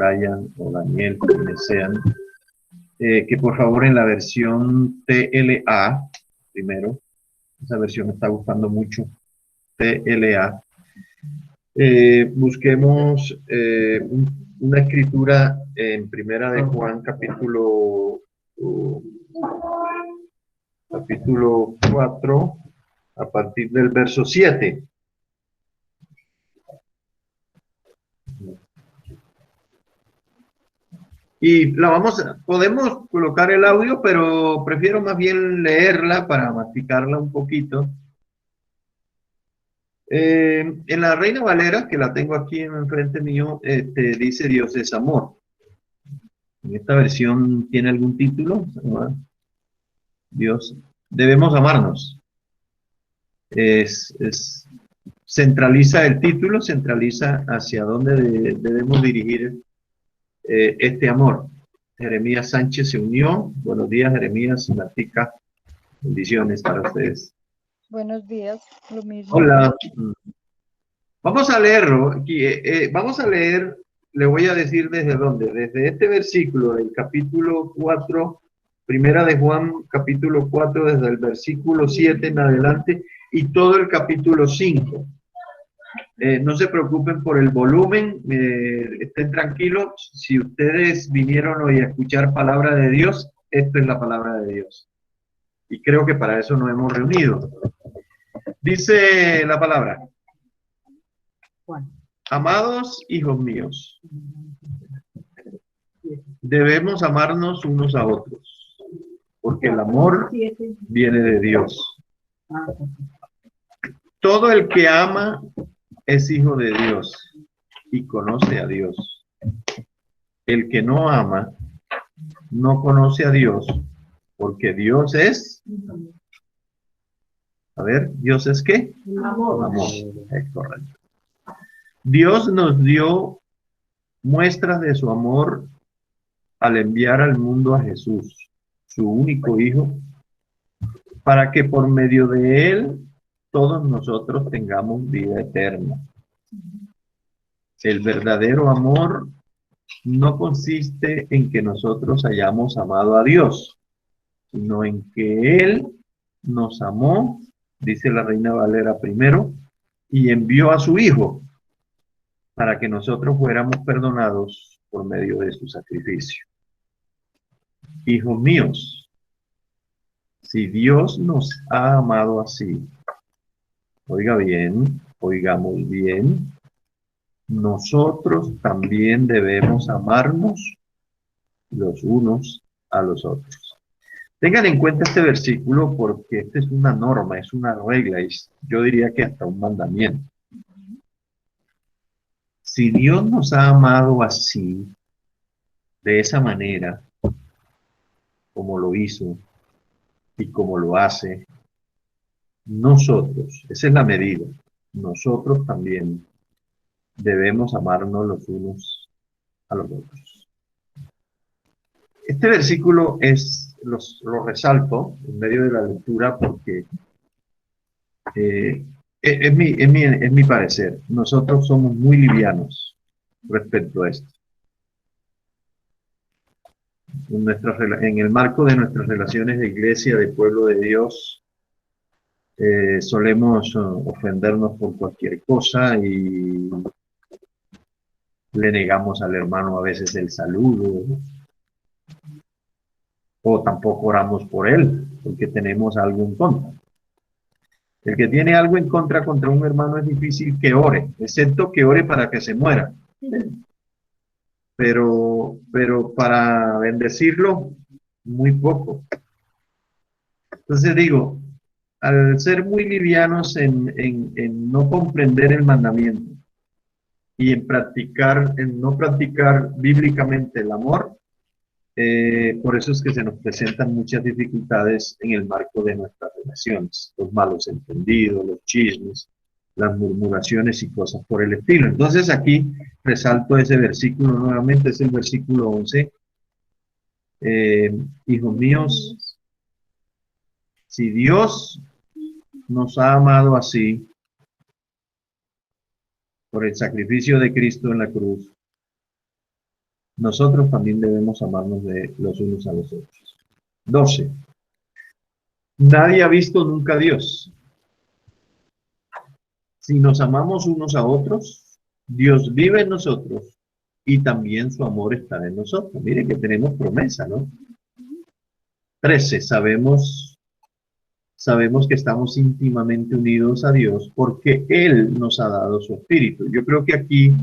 Brian o Daniel, quienes sean, que por favor en la versión TLA, primero, esa versión me está gustando mucho, TLA, busquemos una escritura en Primera de Juan, capítulo 4, a partir del verso 7. Y podemos colocar el audio, pero prefiero más bien leerla para masticarla un poquito. En la Reina Valera, que la tengo aquí enfrente mío, dice Dios es amor. En esta versión tiene algún título. Dios, debemos amarnos. Centraliza el título, centraliza hacia dónde debemos dirigir este amor. Jeremías Sánchez se unió. Buenos días, Jeremías. Martica, bendiciones para ustedes. Buenos días, lo mismo. Hola. Vamos a leerlo aquí. Vamos a leer, le voy a decir desde dónde. Desde este versículo del capítulo 4, Primera de Juan, capítulo 4, desde el versículo 7 en adelante, y todo el capítulo 5. No se preocupen por el volumen, estén tranquilos. Si ustedes vinieron hoy a escuchar palabra de Dios, esta es la palabra de Dios. Y creo que para eso nos hemos reunido. Dice la palabra: amados hijos míos, debemos amarnos unos a otros, porque el amor viene de Dios. Todo el que ama es hijo de Dios y conoce a Dios. El que no ama no conoce a Dios, porque Dios es... A ver, ¿Dios es qué? Amor. Amor, es correcto. Dios nos dio muestras de su amor al enviar al mundo a Jesús, su único Hijo, para que por medio de Él todos nosotros tengamos vida eterna. El verdadero amor no consiste en que nosotros hayamos amado a Dios, sino en que Él nos amó, dice la Reina Valera primero, y envió a su Hijo para que nosotros fuéramos perdonados por medio de su sacrificio. Hijos míos, si Dios nos ha amado así, oiga bien, oigamos bien, nosotros también debemos amarnos los unos a los otros. Tengan en cuenta este versículo porque esta es una norma, es una regla, yo diría que hasta un mandamiento. Si Dios nos ha amado así, de esa manera, como lo hizo y como lo hace, nosotros, esa es la medida, nosotros también debemos amarnos los unos a los otros. Este versículo lo resalto en medio de la lectura porque es mi parecer. Nosotros somos muy livianos respecto a esto. En el marco de nuestras relaciones de iglesia, de pueblo de Dios, solemos ofendernos por cualquier cosa y le negamos al hermano a veces el saludo, o tampoco oramos por él, porque tenemos algo en contra. El que tiene algo en contra contra un hermano es difícil que ore, excepto que ore para que se muera. Pero para bendecirlo, muy poco. Entonces digo, al ser muy livianos en no comprender el mandamiento y en no practicar bíblicamente el amor, por eso es que se nos presentan muchas dificultades en el marco de nuestras relaciones, los malos entendidos, los chismes, las murmuraciones y cosas por el estilo. Entonces aquí resalto ese versículo nuevamente, es el versículo 11. Hijos míos, si Dios nos ha amado así, por el sacrificio de Cristo en la cruz, nosotros también debemos amarnos de los unos a los otros. 12. Nadie ha visto nunca a Dios. Si nos amamos unos a otros, Dios vive en nosotros y también su amor está en nosotros. Mire que tenemos promesa, ¿no? 13. Sabemos que estamos íntimamente unidos a Dios porque Él nos ha dado su Espíritu. Yo creo que aquí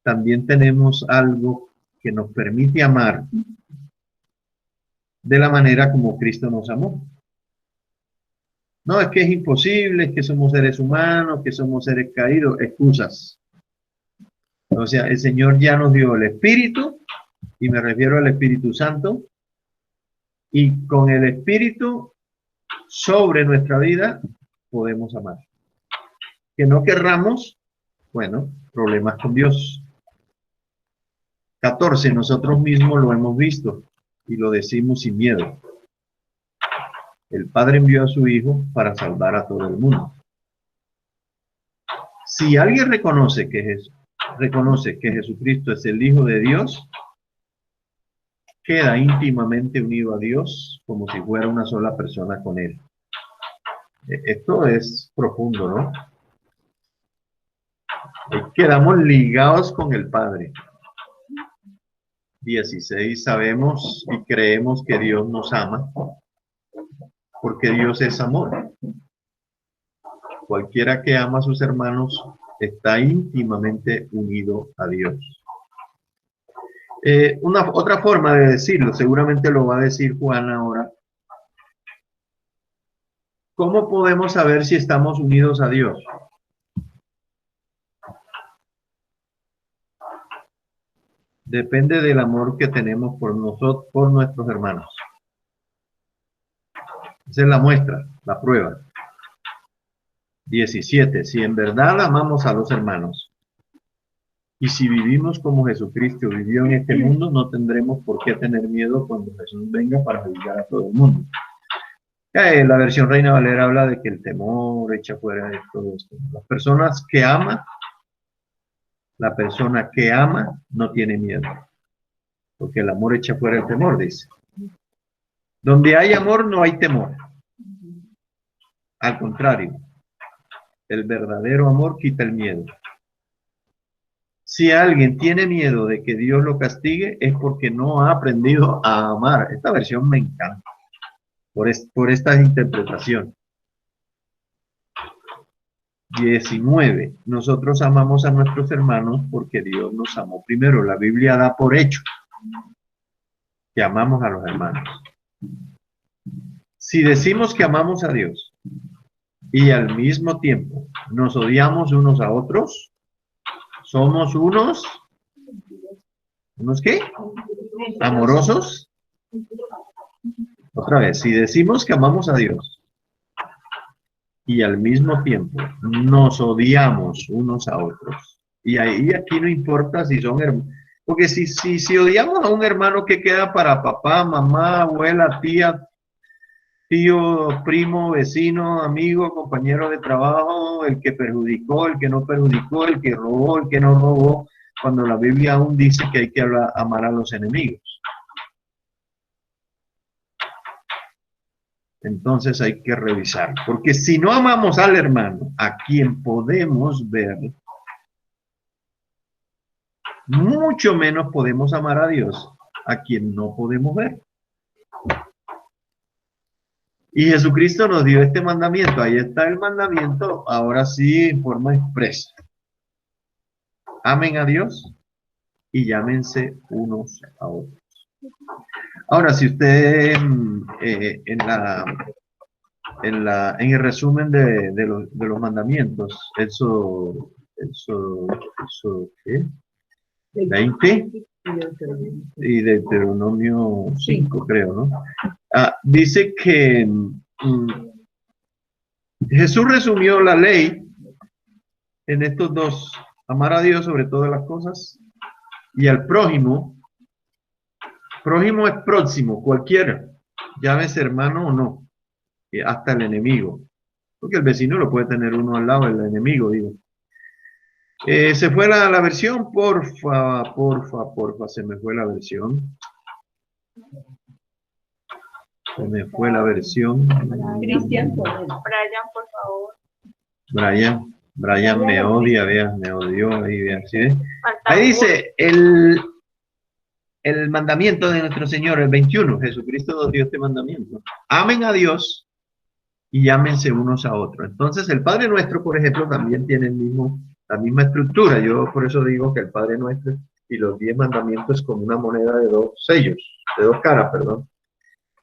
también tenemos algo que nos permite amar de la manera como Cristo nos amó. No, es que es imposible, es que somos seres humanos, que somos seres caídos, excusas. O sea, el Señor ya nos dio el Espíritu, y me refiero al Espíritu Santo, y con el Espíritu sobre nuestra vida podemos amar. Que no querramos, bueno, problemas con Dios. 14. Nosotros mismos lo hemos visto y lo decimos sin miedo. El Padre envió a su Hijo para salvar a todo el mundo. Si alguien reconoce que Jesucristo es el Hijo de Dios, queda íntimamente unido a Dios como si fuera una sola persona con Él. Esto es profundo, ¿no? Quedamos ligados con el Padre. 16. Sabemos y creemos que Dios nos ama, porque Dios es amor. Cualquiera que ama a sus hermanos está íntimamente unido a Dios. Otra forma de decirlo, seguramente lo va a decir Juan ahora. ¿Cómo podemos saber si estamos unidos a Dios? Depende del amor que tenemos por nosotros, por nuestros hermanos. Esa es la muestra, la prueba. 17. Si en verdad amamos a los hermanos, y si vivimos como Jesucristo vivió en este mundo, no tendremos por qué tener miedo cuando Jesús venga para juzgar a todo el mundo. La versión Reina Valera habla de que el temor echa fuera de todo esto. La persona que ama no tiene miedo, porque el amor echa fuera el temor, dice. Donde hay amor no hay temor. Al contrario, el verdadero amor quita el miedo. Si alguien tiene miedo de que Dios lo castigue, es porque no ha aprendido a amar. Esta versión me encanta, por esta interpretación. 19. Nosotros amamos a nuestros hermanos porque Dios nos amó primero. La Biblia da por hecho que amamos a los hermanos. Si decimos que amamos a Dios y al mismo tiempo nos odiamos unos a otros, somos ¿unos qué? ¿Amorosos? Otra vez, si decimos que amamos a Dios y al mismo tiempo nos odiamos unos a otros, y ahí aquí no importa si son hermanos, porque si odiamos a un hermano, ¿qué queda para papá, mamá, abuela, tía, tío, primo, vecino, amigo, compañero de trabajo, el que perjudicó, el que no perjudicó, el que robó, el que no robó, cuando la Biblia aún dice que hay que amar a los enemigos? Entonces hay que revisar, porque si no amamos al hermano, a quien podemos ver, mucho menos podemos amar a Dios, a quien no podemos ver. Y Jesucristo nos dio este mandamiento. Ahí está el mandamiento, ahora sí en forma expresa. Amen a Dios y llámense unos a otros. Ahora, si usted en el resumen de los mandamientos, eso ¿qué? 20 y Deuteronomio 5, creo, ¿no? Dice que Jesús resumió la ley en estos dos: amar a Dios sobre todas las cosas y al prójimo. Prójimo es próximo, cualquiera, llámese hermano o no, hasta el enemigo, porque el vecino lo puede tener uno al lado, el enemigo, digo. Se fue la versión, porfa, se me fue la versión. Se me fue la versión. Cristian, Brian, por favor. Brian me odia, vean, me odió, ahí vean, ¿sí ven? Falta Ahí dice, el mandamiento de nuestro Señor, el 21, Jesucristo nos dio este mandamiento. Amen a Dios y ámense unos a otros. Entonces, el Padre Nuestro, por ejemplo, también tiene la misma estructura. Yo por eso digo que el Padre Nuestro y los 10 mandamientos es como una moneda de dos sellos, de dos caras, perdón.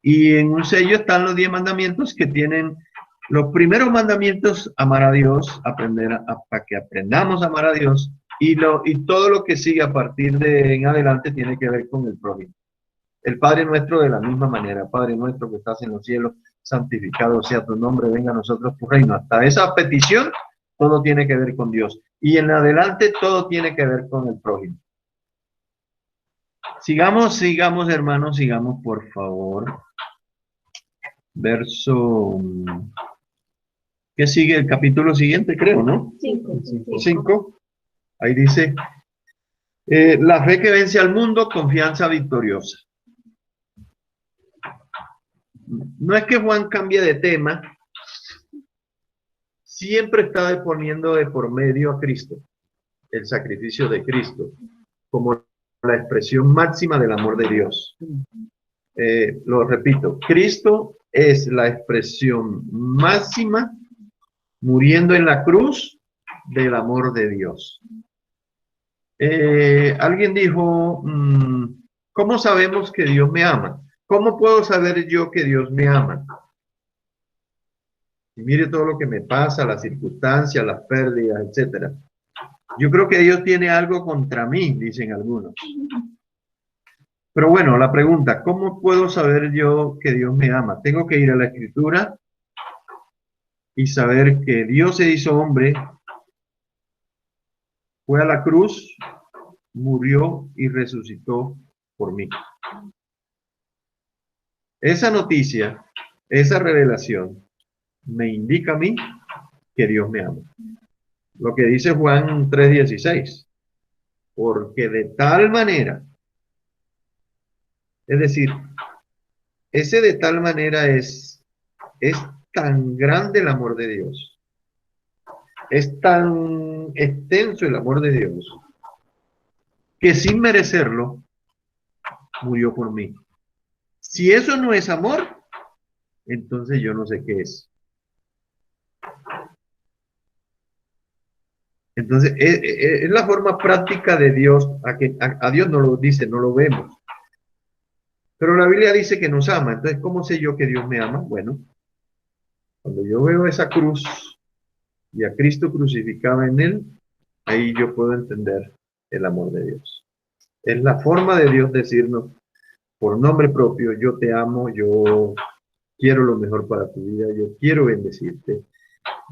Y en un sello están los 10 mandamientos que tienen los primeros mandamientos: amar a Dios, para que aprendamos a amar a Dios, y todo lo que sigue a partir de en adelante tiene que ver con el prójimo. El Padre Nuestro de la misma manera: Padre nuestro que estás en los cielos, santificado sea tu nombre, venga a nosotros tu reino. Hasta esa petición todo tiene que ver con Dios, y en adelante todo tiene que ver con el prójimo. Sigamos, hermanos, sigamos, por favor. Verso, ¿qué sigue? El capítulo siguiente, creo, ¿no? 5. Ahí dice, la fe que vence al mundo, confianza victoriosa. No es que Juan cambie de tema, siempre está poniendo de por medio a Cristo, el sacrificio de Cristo, como la expresión máxima del amor de Dios. Lo repito, Cristo es la expresión máxima, muriendo en la cruz, del amor de Dios. Alguien dijo, ¿cómo sabemos que Dios me ama? ¿Cómo puedo saber yo que Dios me ama? Y mire todo lo que me pasa, las circunstancias, las pérdidas, etcétera. Yo creo que Dios tiene algo contra mí, dicen algunos. Pero bueno, la pregunta, ¿cómo puedo saber yo que Dios me ama? Tengo que ir a la Escritura y saber que Dios se hizo hombre, fue a la cruz, murió y resucitó por mí. Esa noticia, esa revelación, me indica a mí que Dios me ama. Lo que dice Juan 3:16. Porque de tal manera, es decir, ese de tal manera es tan grande el amor de Dios, es tan extenso el amor de Dios, que sin merecerlo, murió por mí. Si eso no es amor, entonces yo no sé qué es. Entonces, es la forma práctica de Dios, a Dios no lo dice, no lo vemos. Pero la Biblia dice que nos ama. Entonces, ¿cómo sé yo que Dios me ama? Bueno, cuando yo veo esa cruz y a Cristo crucificado en él, ahí yo puedo entender el amor de Dios. Es la forma de Dios decirnos por nombre propio: yo te amo, yo quiero lo mejor para tu vida, yo quiero bendecirte,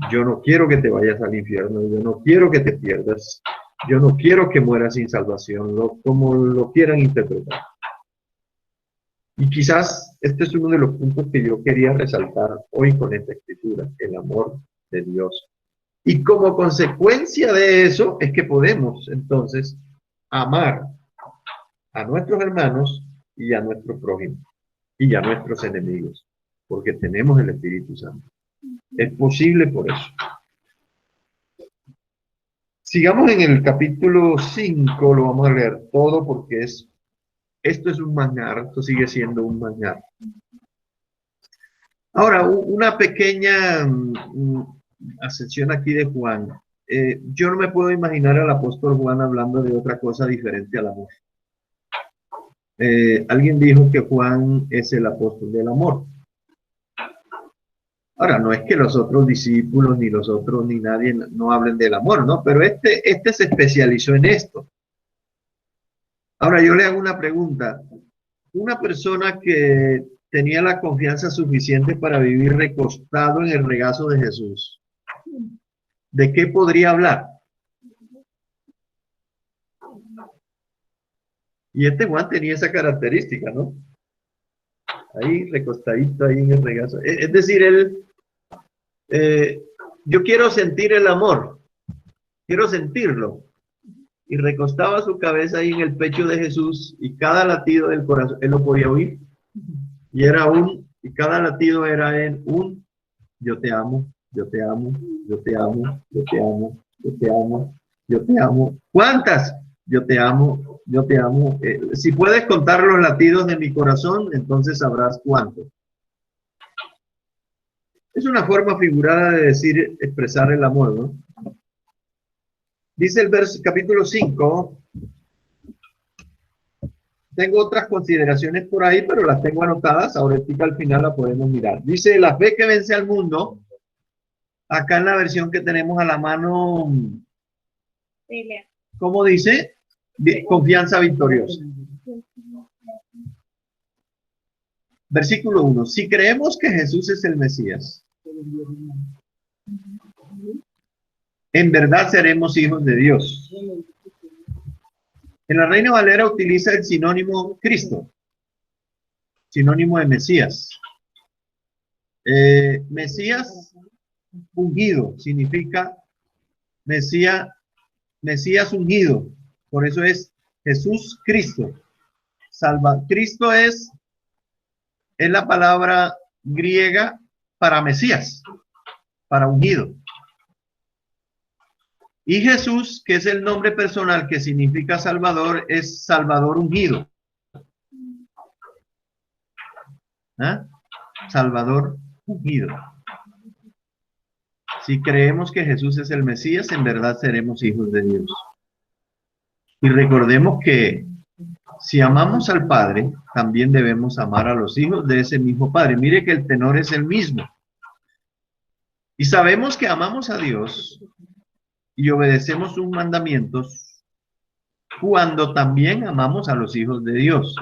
yo no quiero que te vayas al infierno, yo no quiero que te pierdas, yo no quiero que mueras sin salvación, como lo quieran interpretar. Y quizás este es uno de los puntos que yo quería resaltar hoy con esta escritura: el amor de Dios. Y como consecuencia de eso es que podemos entonces amar a nuestros hermanos y a nuestro prójimo y a nuestros enemigos, porque tenemos el Espíritu Santo. Es posible por eso. Sigamos en el capítulo 5, lo vamos a leer todo porque esto es un manjar, esto sigue siendo un manjar. Ahora, una pequeña ascensión aquí de Juan. Yo no me puedo imaginar al apóstol Juan hablando de otra cosa diferente al amor. Alguien dijo que Juan es el apóstol del amor. Ahora, no es que los otros discípulos, ni los otros, ni nadie no hablen del amor, ¿no? Pero este se especializó en esto. Ahora, yo le hago una pregunta. Una persona que tenía la confianza suficiente para vivir recostado en el regazo de Jesús, ¿de qué podría hablar? Y este Juan tenía esa característica, ¿no? Ahí recostadito, ahí en el regazo. Es decir, yo quiero sentir el amor. quiero sentirlo. Y recostaba su cabeza ahí en el pecho de Jesús y cada latido del corazón, él lo podía oír. Y cada latido era en un, yo te amo, yo te amo, yo te amo, yo te amo, yo te amo, yo te amo. ¿Cuántas? Yo te amo, yo te amo. Si puedes contar los latidos de mi corazón, entonces sabrás cuántos. Es una forma figurada de decir, expresar el amor, ¿no? Dice el capítulo 5. Tengo otras consideraciones por ahí, pero las tengo anotadas. Ahorita al final la podemos mirar. Dice, la fe que vence al mundo. Acá en la versión que tenemos a la mano, ¿cómo dice? Confianza victoriosa. Versículo 1. Si creemos que Jesús es el Mesías, en verdad seremos hijos de Dios. En la Reina Valera utiliza el sinónimo Cristo, sinónimo de Mesías. Mesías ungido significa Mesías ungido. Por eso es Jesús Cristo. Cristo es la palabra griega para Mesías, para ungido. Y Jesús, que es el nombre personal que significa Salvador, es Salvador ungido. ¿Ah? Salvador ungido. Si creemos que Jesús es el Mesías, en verdad seremos hijos de Dios. Y recordemos que si amamos al Padre, también debemos amar a los hijos de ese mismo Padre. Mire que el tenor es el mismo. Y sabemos que amamos a Dios y obedecemos sus mandamientos cuando también amamos a los hijos de Dios.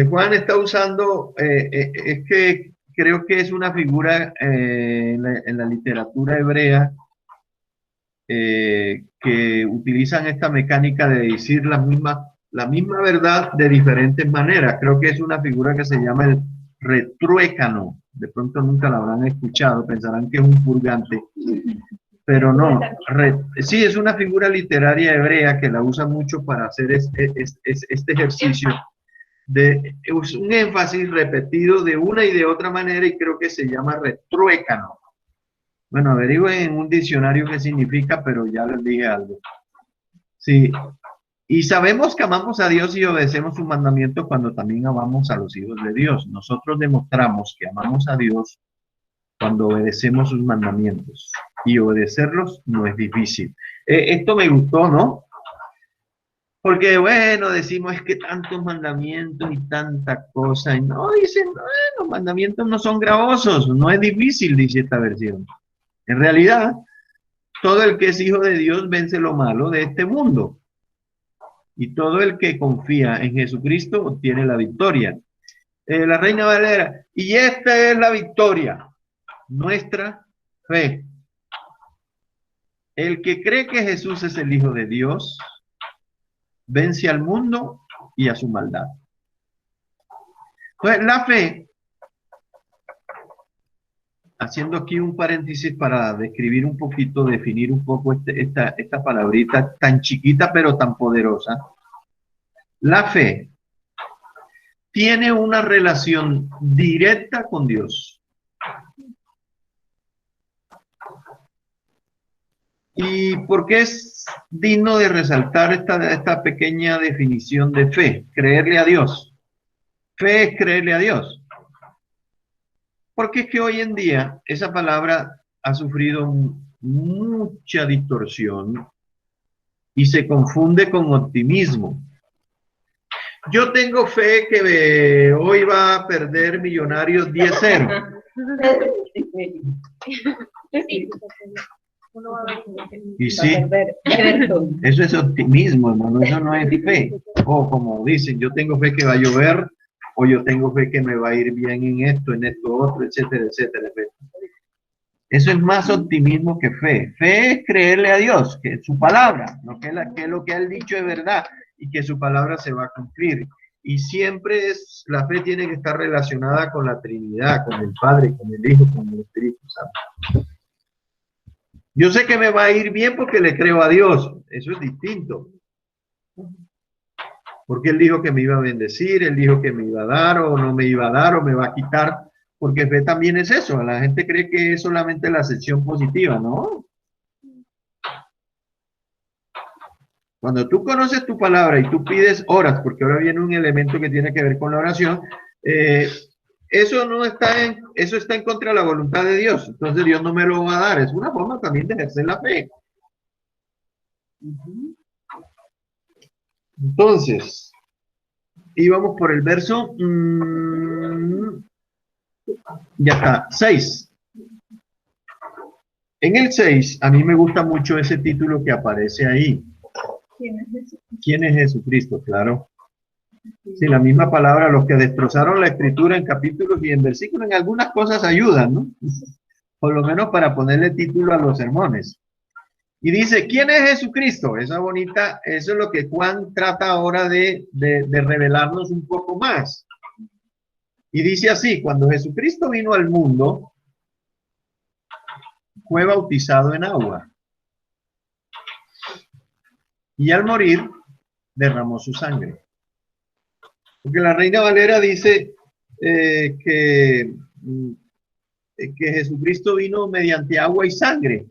Juan está usando, es que creo que es una figura en la literatura hebrea que utilizan esta mecánica de decir la misma verdad de diferentes maneras. Creo que es una figura que se llama el retruécano. De pronto nunca la habrán escuchado, pensarán que es un purgante. Pero no, sí, es una figura literaria hebrea que la usa mucho para hacer este ejercicio de un énfasis repetido de una y de otra manera, y creo que se llama retruécano. Bueno, averigüen en un diccionario qué significa, pero ya les dije algo. Sí, y sabemos que amamos a Dios y obedecemos sus mandamientos cuando también amamos a los hijos de Dios. Nosotros demostramos que amamos a Dios cuando obedecemos sus mandamientos. Y obedecerlos no es difícil. Esto me gustó, ¿no? Porque, bueno, decimos es que tantos mandamientos y tanta cosa. Y no, dicen, no, los mandamientos no son gravosos, no es difícil, dice esta versión. En realidad, todo el que es hijo de Dios vence lo malo de este mundo. Y todo el que confía en Jesucristo obtiene la victoria. La Reina Valera, y esta es la victoria, nuestra fe. El que cree que Jesús es el Hijo de Dios, vence al mundo y a su maldad. Pues la fe, haciendo aquí un paréntesis para describir un poquito, definir un poco esta palabrita tan chiquita pero tan poderosa. La fe tiene una relación directa con Dios. ¿Y por qué es digno de resaltar esta pequeña definición de fe? Creerle a Dios. Fe es creerle a Dios. Porque es que hoy en día esa palabra ha sufrido mucha distorsión y se confunde con optimismo. Yo tengo fe que hoy va a perder Millonarios 10-0. Y sí, eso es optimismo, hermano, eso no es fe. O como dicen, yo tengo fe que va a llover, o yo tengo fe que me va a ir bien en esto otro, etcétera, etcétera. Eso es más optimismo que fe. Fe es creerle a Dios, que es su palabra, ¿no? que lo que ha dicho es verdad y que su palabra se va a cumplir. Y siempre la fe tiene que estar relacionada con la Trinidad, con el Padre, con el Hijo, con el Espíritu Santo. Yo sé que me va a ir bien porque le creo a Dios. Eso es distinto. Porque Él dijo que me iba a bendecir, Él dijo que me iba a dar o no me iba a dar o me va a quitar. Porque fe también es eso. La gente cree que es solamente la sección positiva, ¿no? Cuando tú conoces tu palabra y tú pides horas, porque ahora viene un elemento que tiene que ver con la oración, eso no está eso está en contra de la voluntad de Dios. Entonces Dios no me lo va a dar. Es una forma también de ejercer la fe. Entonces, íbamos por el verso, ya está, 6. En el 6, a mí me gusta mucho ese título que aparece ahí. ¿Quién es Jesús? ¿Quién es Jesucristo? Claro. Sí, la misma palabra, los que destrozaron la escritura en capítulos y en versículos, en algunas cosas ayudan, ¿no? Por lo menos para ponerle título a los sermones. Y dice, ¿quién es Jesucristo? Esa bonita, eso es lo que Juan trata ahora de revelarnos un poco más. Y dice así, cuando Jesucristo vino al mundo, fue bautizado en agua. Y al morir, derramó su sangre. Porque la Reina Valera dice que Jesucristo vino mediante agua y sangre.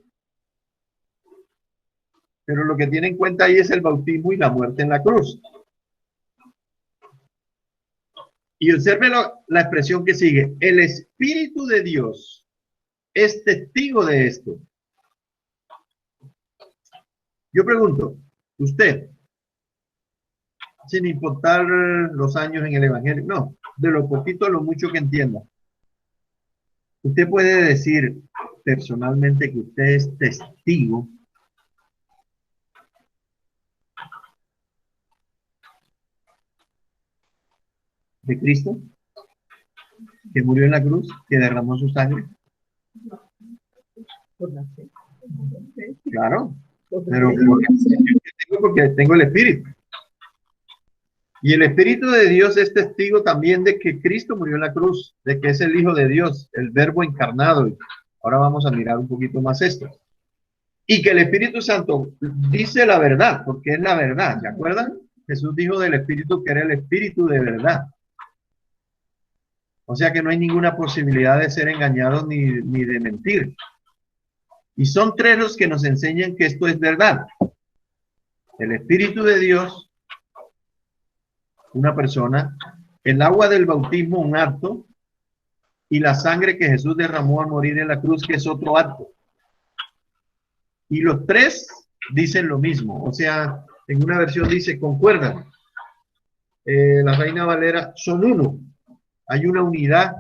Pero lo que tiene en cuenta ahí es el bautismo y la muerte en la cruz. Y observe la expresión que sigue. El Espíritu de Dios es testigo de esto. Yo pregunto, usted, sin importar los años en el Evangelio, no, de lo poquito a lo mucho que entienda, usted puede decir personalmente que usted es testigo de Cristo, que murió en la cruz, que derramó su sangre. Claro, pero porque tengo el Espíritu. Y el Espíritu de Dios es testigo también de que Cristo murió en la cruz, de que es el Hijo de Dios, el Verbo encarnado. Ahora vamos a mirar un poquito más esto. Y que el Espíritu Santo dice la verdad, porque es la verdad, ¿se acuerdan? Jesús dijo del Espíritu que era el Espíritu de verdad. O sea que no hay ninguna posibilidad de ser engañados ni de mentir. Y son tres los que nos enseñan que esto es verdad. El Espíritu de Dios, una persona, el agua del bautismo, un acto, y la sangre que Jesús derramó al morir en la cruz, que es otro acto. Y los tres dicen lo mismo, o sea, en una versión dice, concuerdan. La Reina Valera, son uno. Hay una unidad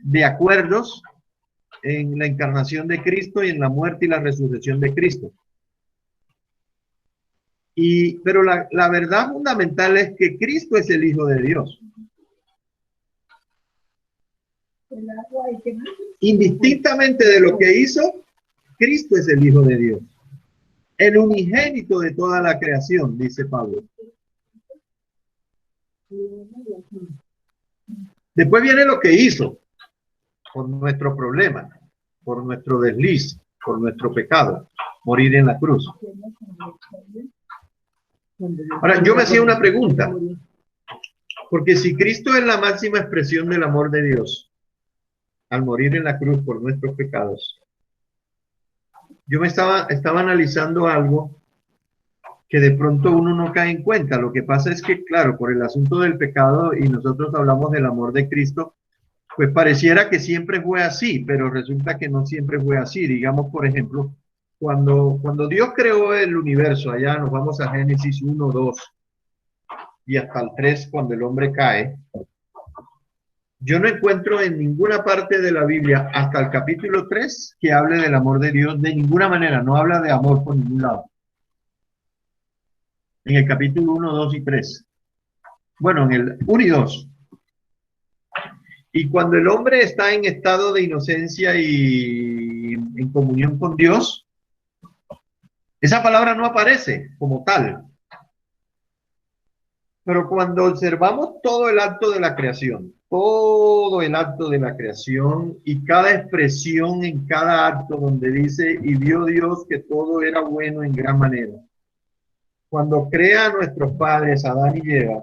de acuerdos en la encarnación de Cristo y en la muerte y la resurrección de Cristo. Pero la verdad fundamental es que Cristo es el Hijo de Dios. Indistintamente de lo que hizo, Cristo es el Hijo de Dios. El unigénito de toda la creación, dice Pablo. Después viene lo que hizo por nuestro problema, por nuestro desliz, por nuestro pecado, morir en la cruz. Ahora, yo me hacía una pregunta, porque si Cristo es la máxima expresión del amor de Dios, al morir en la cruz por nuestros pecados, yo me estaba analizando algo que de pronto uno no cae en cuenta. Lo que pasa es que, claro, por el asunto del pecado, y nosotros hablamos del amor de Cristo, pues pareciera que siempre fue así, pero resulta que no siempre fue así. Digamos, por ejemplo, cuando Dios creó el universo, allá nos vamos a Génesis 1, 2 y hasta el 3, cuando el hombre cae, yo no encuentro en ninguna parte de la Biblia, hasta el capítulo 3, que hable del amor de Dios de ninguna manera. No habla de amor por ningún lado. En el capítulo 1, 2 y 3. Bueno, en el 1 y 2. Y cuando el hombre está en estado de inocencia y en comunión con Dios, esa palabra no aparece como tal. Pero cuando observamos todo el acto de la creación, todo el acto de la creación y cada expresión en cada acto donde dice, y vio Dios que todo era bueno en gran manera. Cuando crea a nuestros padres, Adán y Eva,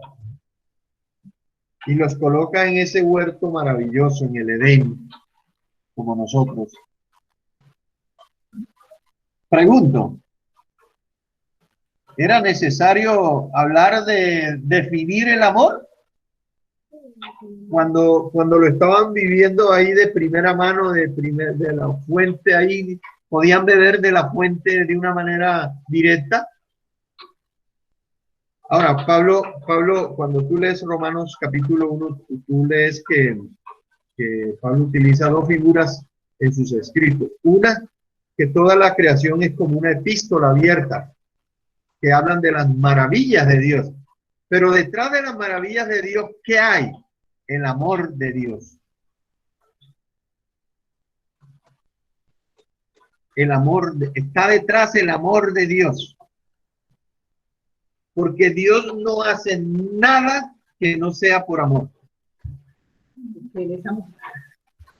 y los coloca en ese huerto maravilloso, en el Edén, como nosotros. Pregunto, ¿era necesario hablar de definir el amor? Cuando lo estaban viviendo ahí de primera mano, de la fuente ahí, podían beber de la fuente de una manera directa. Ahora, Pablo, cuando tú lees Romanos capítulo 1, tú lees que Pablo utiliza dos figuras en sus escritos. Una, que toda la creación es como una epístola abierta, que hablan de las maravillas de Dios. Pero detrás de las maravillas de Dios, ¿qué hay? El amor de Dios. Está detrás el amor de Dios. Porque Dios no hace nada que no sea por amor.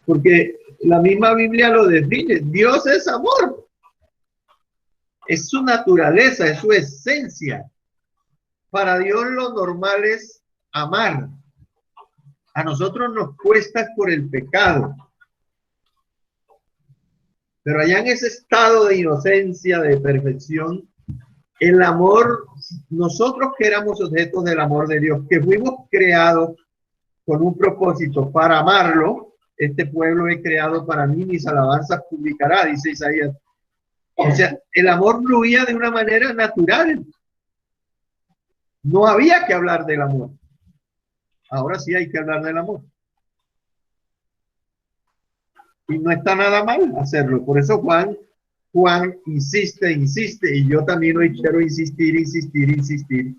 Porque la misma Biblia lo define. Dios es amor. Es su naturaleza, es su esencia. Para Dios lo normal es amar. A nosotros nos cuesta por el pecado. Pero allá en ese estado de inocencia, de perfección, el amor, nosotros que éramos objetos del amor de Dios, que fuimos creados con un propósito para amarlo, este pueblo he creado para mí, mis alabanzas publicará, dice Isaías. O sea, el amor fluía de una manera natural. No había que hablar del amor. Ahora sí hay que hablar del amor. Y no está nada mal hacerlo. Por eso Juan insiste, y yo también hoy quiero insistir,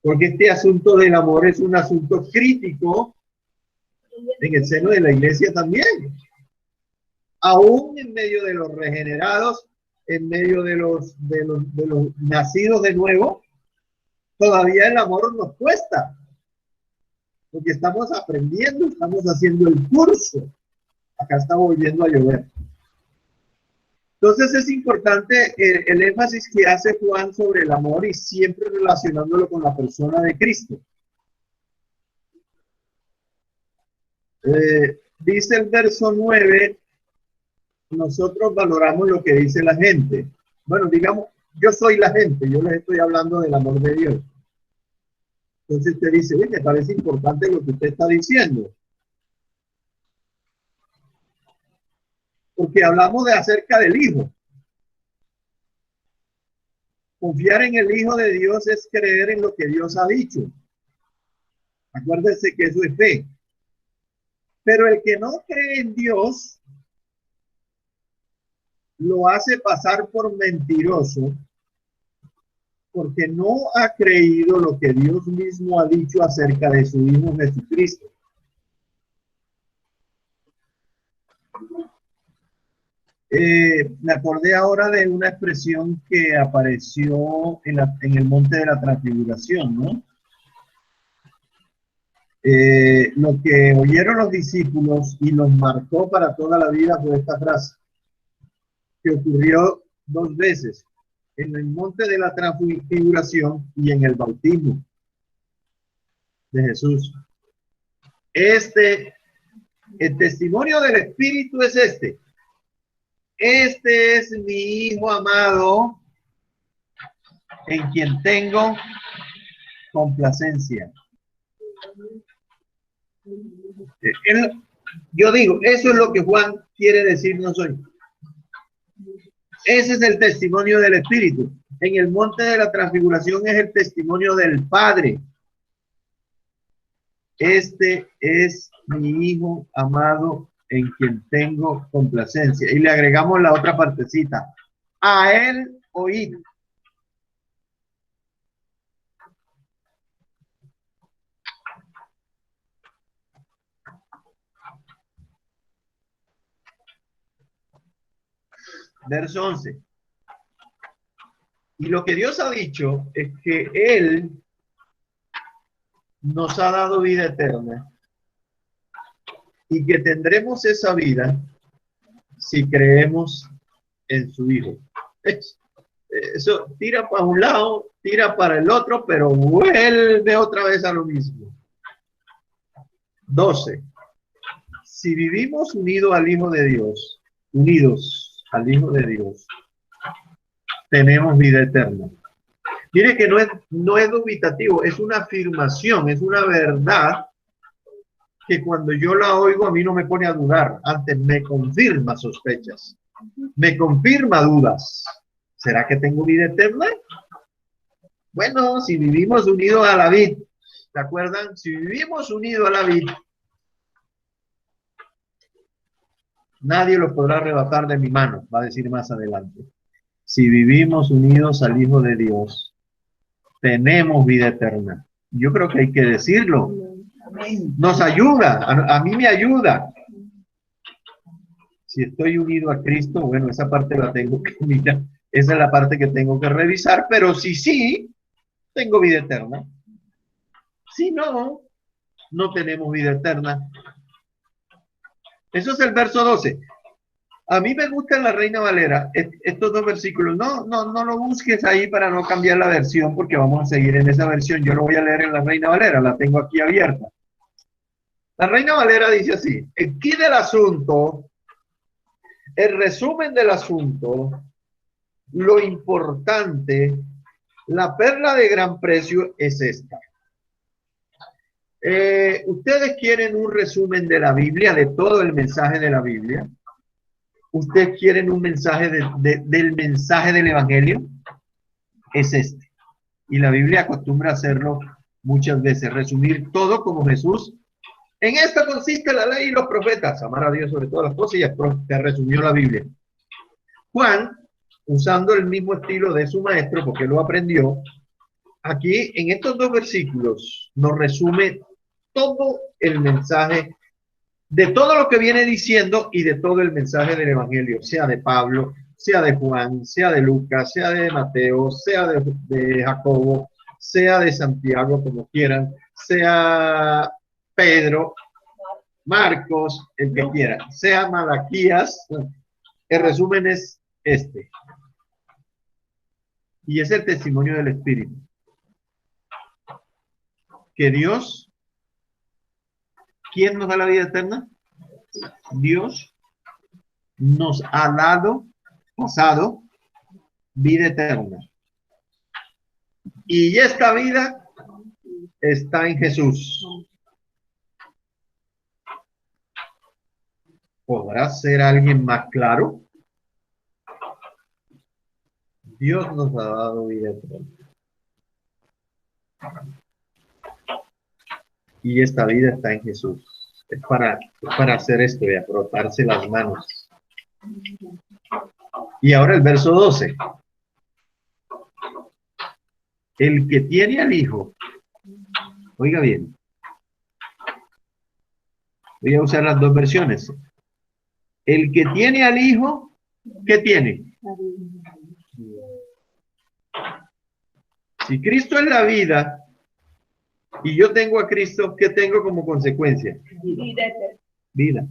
porque este asunto del amor es un asunto crítico en el seno de la iglesia también. Aún en medio de los regenerados, en medio de los nacidos de nuevo, todavía el amor nos cuesta, porque estamos aprendiendo, estamos haciendo el curso. Acá está volviendo a llover. Entonces es importante el énfasis que hace Juan sobre el amor y siempre relacionándolo con la persona de Cristo. Dice el verso 9, nosotros valoramos lo que dice la gente. Bueno, digamos, yo soy la gente, yo les estoy hablando del amor de Dios. Entonces usted dice, oye, me parece importante lo que usted está diciendo. Porque hablamos de acerca del Hijo. Confiar en el Hijo de Dios es creer en lo que Dios ha dicho. Acuérdense que eso es fe. Pero el que no cree en Dios lo hace pasar por mentiroso porque no ha creído lo que Dios mismo ha dicho acerca de su Hijo Jesucristo. Me acordé ahora de una expresión que apareció en el monte de la transfiguración, ¿no? Lo que oyeron los discípulos y los marcó para toda la vida fue esta frase, que ocurrió dos veces, en el monte de la transfiguración y en el bautismo de Jesús. El testimonio del Espíritu es este. Este es mi Hijo amado, en quien tengo complacencia. Yo digo, eso es lo que Juan quiere decirnos hoy. Ese es el testimonio del Espíritu. En el monte de la transfiguración es el testimonio del Padre. Este es mi Hijo amado, en quien tengo complacencia. Y le agregamos la otra partecita. A él oíd. Verso 11. Y lo que Dios ha dicho es que Él nos ha dado vida eterna y que tendremos esa vida si creemos en su Hijo. Eso tira para un lado, tira para el otro, pero vuelve otra vez a lo mismo. 12. Si vivimos unidos al Hijo de Dios, tenemos vida eterna. Mire que no es dubitativo, es una afirmación, es una verdad que cuando yo la oigo a mí no me pone a dudar, antes me confirma sospechas, me confirma dudas. ¿Será que tengo vida eterna? Bueno, si vivimos unidos a la vid, ¿se acuerdan? Si vivimos unidos a la vid, nadie lo podrá arrebatar de mi mano, va a decir más adelante. Si vivimos unidos al Hijo de Dios, tenemos vida eterna. Yo creo que hay que decirlo. Nos ayuda, a mí me ayuda. Si estoy unido a Cristo, bueno, esa parte la tengo que mirar. Esa es la parte que tengo que revisar, pero si sí, tengo vida eterna. Si no, no tenemos vida eterna. Eso es el verso 12. A mí me gusta en la Reina Valera estos dos versículos. No lo busques ahí para no cambiar la versión, porque vamos a seguir en esa versión. Yo lo voy a leer en la Reina Valera, la tengo aquí abierta. La Reina Valera dice así: el quid del asunto, el resumen del asunto, lo importante, la perla de gran precio es esta. ¿Ustedes quieren un resumen de la Biblia, de todo el mensaje de la Biblia? ¿Ustedes quieren un mensaje del mensaje del Evangelio? Es este. Y la Biblia acostumbra a hacerlo muchas veces, resumir todo como Jesús. En esto consiste la ley y los profetas, amar a Dios sobre todas las cosas, y te resumió la Biblia. Juan, usando el mismo estilo de su maestro, porque lo aprendió, aquí en estos dos versículos nos resume todo el mensaje de todo lo que viene diciendo y de todo el mensaje del Evangelio, sea de Pablo, sea de Juan, sea de Lucas, sea de Mateo, sea de Jacobo, sea de Santiago, como quieran, sea Pedro, Marcos, el que quiera, sea Malaquías. El resumen es este. Y es el testimonio del Espíritu. Que Dios, ¿quién nos da la vida eterna? Dios nos ha pasado vida eterna. Y esta vida está en Jesús. ¿Podrá ser alguien más claro? Dios nos ha dado vida eterna. Y esta vida está en Jesús. Es para hacer esto, de frotarse las manos. Y ahora el verso 12. El que tiene al Hijo, oiga bien, voy a usar las dos versiones. El que tiene al Hijo, ¿qué tiene? Si Cristo es la vida y yo tengo a Cristo, ¿qué tengo como consecuencia? Vida.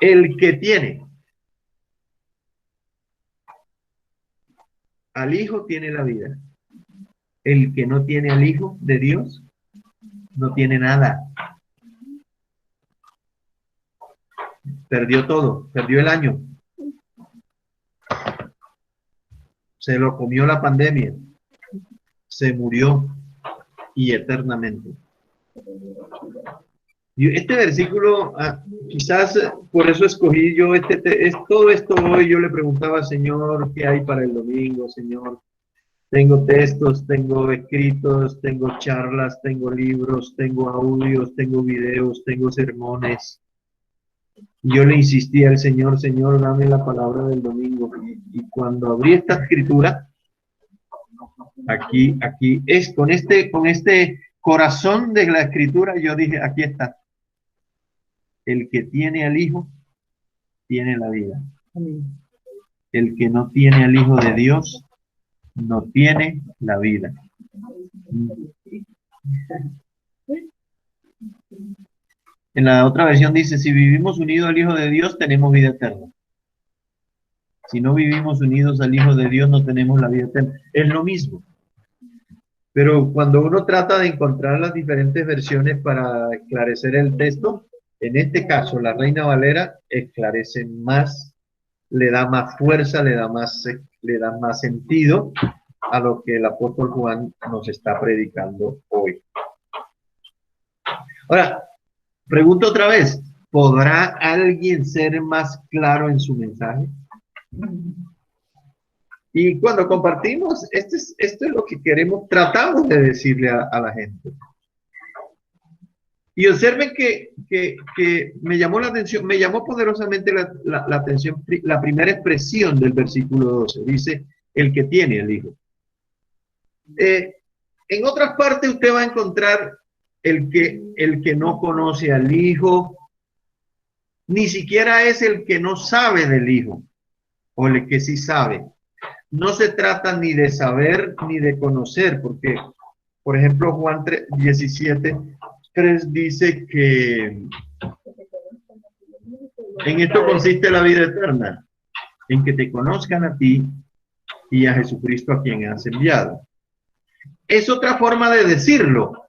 El que tiene al Hijo tiene la vida. El que no tiene al Hijo de Dios no tiene nada. Perdió todo, perdió el año. Se lo comió la pandemia. Se murió y eternamente. Y este versículo, quizás por eso escogí yo todo esto hoy. Yo le preguntaba, Señor, ¿qué hay para el domingo, Señor? Tengo textos, tengo escritos, tengo charlas, tengo libros, tengo audios, tengo videos, tengo sermones. Y yo le insistí al Señor, Señor, dame la palabra del domingo. Y cuando abrí esta escritura, aquí es con este corazón de la escritura, yo dije, aquí está. El que tiene al Hijo, tiene la vida. El que no tiene al Hijo de Dios, no tiene la vida. En la otra versión dice, si vivimos unidos al Hijo de Dios, tenemos vida eterna. Si no vivimos unidos al Hijo de Dios, no tenemos la vida eterna. Es lo mismo. Pero cuando uno trata de encontrar las diferentes versiones para esclarecer el texto, en este caso, la Reina Valera esclarece más, le da más fuerza, le da más sentido a lo que el apóstol Juan nos está predicando hoy. Ahora, pregunto otra vez, ¿podrá alguien ser más claro en su mensaje? Y cuando compartimos, esto es lo que queremos, tratamos de decirle a la gente. Y observen que me llamó la atención, me llamó poderosamente la atención, la primera expresión del versículo 12, dice, el que tiene el Hijo. En otras partes usted va a encontrar el que no conoce al Hijo, ni siquiera es el que no sabe del Hijo, o el que sí sabe. No se trata ni de saber ni de conocer, porque, por ejemplo, Juan 17:3 dice que en esto consiste la vida eterna, en que te conozcan a ti y a Jesucristo a quien has enviado. Es otra forma de decirlo,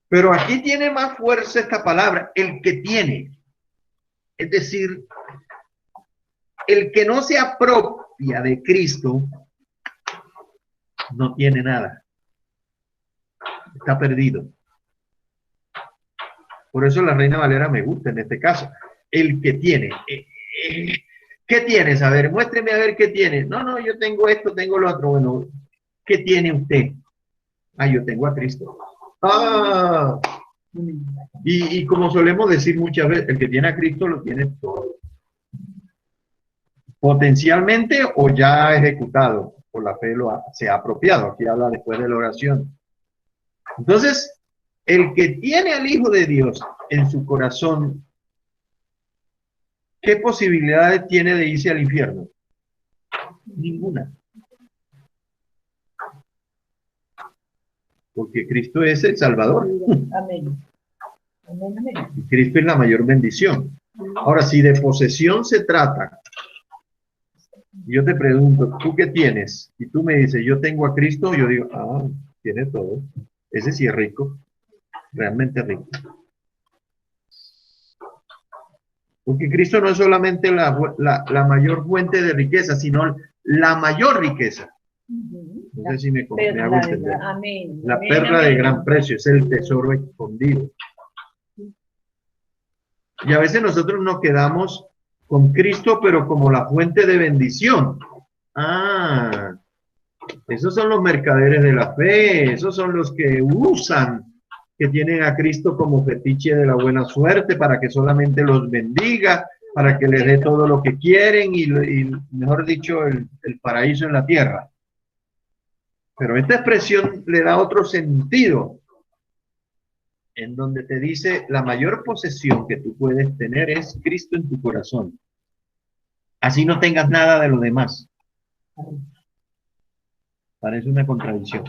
pero aquí tiene más fuerza esta palabra, el que tiene. Es decir, el que no se apropia de Cristo no tiene nada. Está perdido. Por eso la Reina Valera me gusta en este caso. El que tiene. ¿Qué tienes? A ver, muéstreme a ver qué tiene. No, yo tengo esto, tengo lo otro. Bueno, ¿qué tiene usted? Ah, yo tengo a Cristo. Ah, y como solemos decir muchas veces, el que tiene a Cristo lo tiene todo. Potencialmente o ya ejecutado, por la fe se ha apropiado. Aquí habla después de la oración. Entonces, el que tiene al Hijo de Dios en su corazón, ¿qué posibilidades tiene de irse al infierno? Ninguna. Porque Cristo es el Salvador. Amén. Amén, amén. Y Cristo es la mayor bendición. Ahora, si de posesión se trata, yo te pregunto, ¿tú qué tienes? Y tú me dices, yo tengo a Cristo, yo digo, tiene todo. Ese sí es rico, realmente rico. Porque Cristo no es solamente la mayor fuente de riqueza, sino la mayor riqueza. No sé si me hago entender. Amén. La Amén, perla amén. de gran precio, es el tesoro escondido. Y a veces nosotros nos quedamos con Cristo, pero como la fuente de bendición. Esos son los mercaderes de la fe, esos son los que usan, que tienen a Cristo como fetiche de la buena suerte para que solamente los bendiga, para que les dé todo lo que quieren y mejor dicho, el paraíso en la tierra. Pero esta expresión le da otro sentido, en donde te dice, la mayor posesión que tú puedes tener es Cristo en tu corazón. Así no tengas nada de lo demás. Parece una contradicción.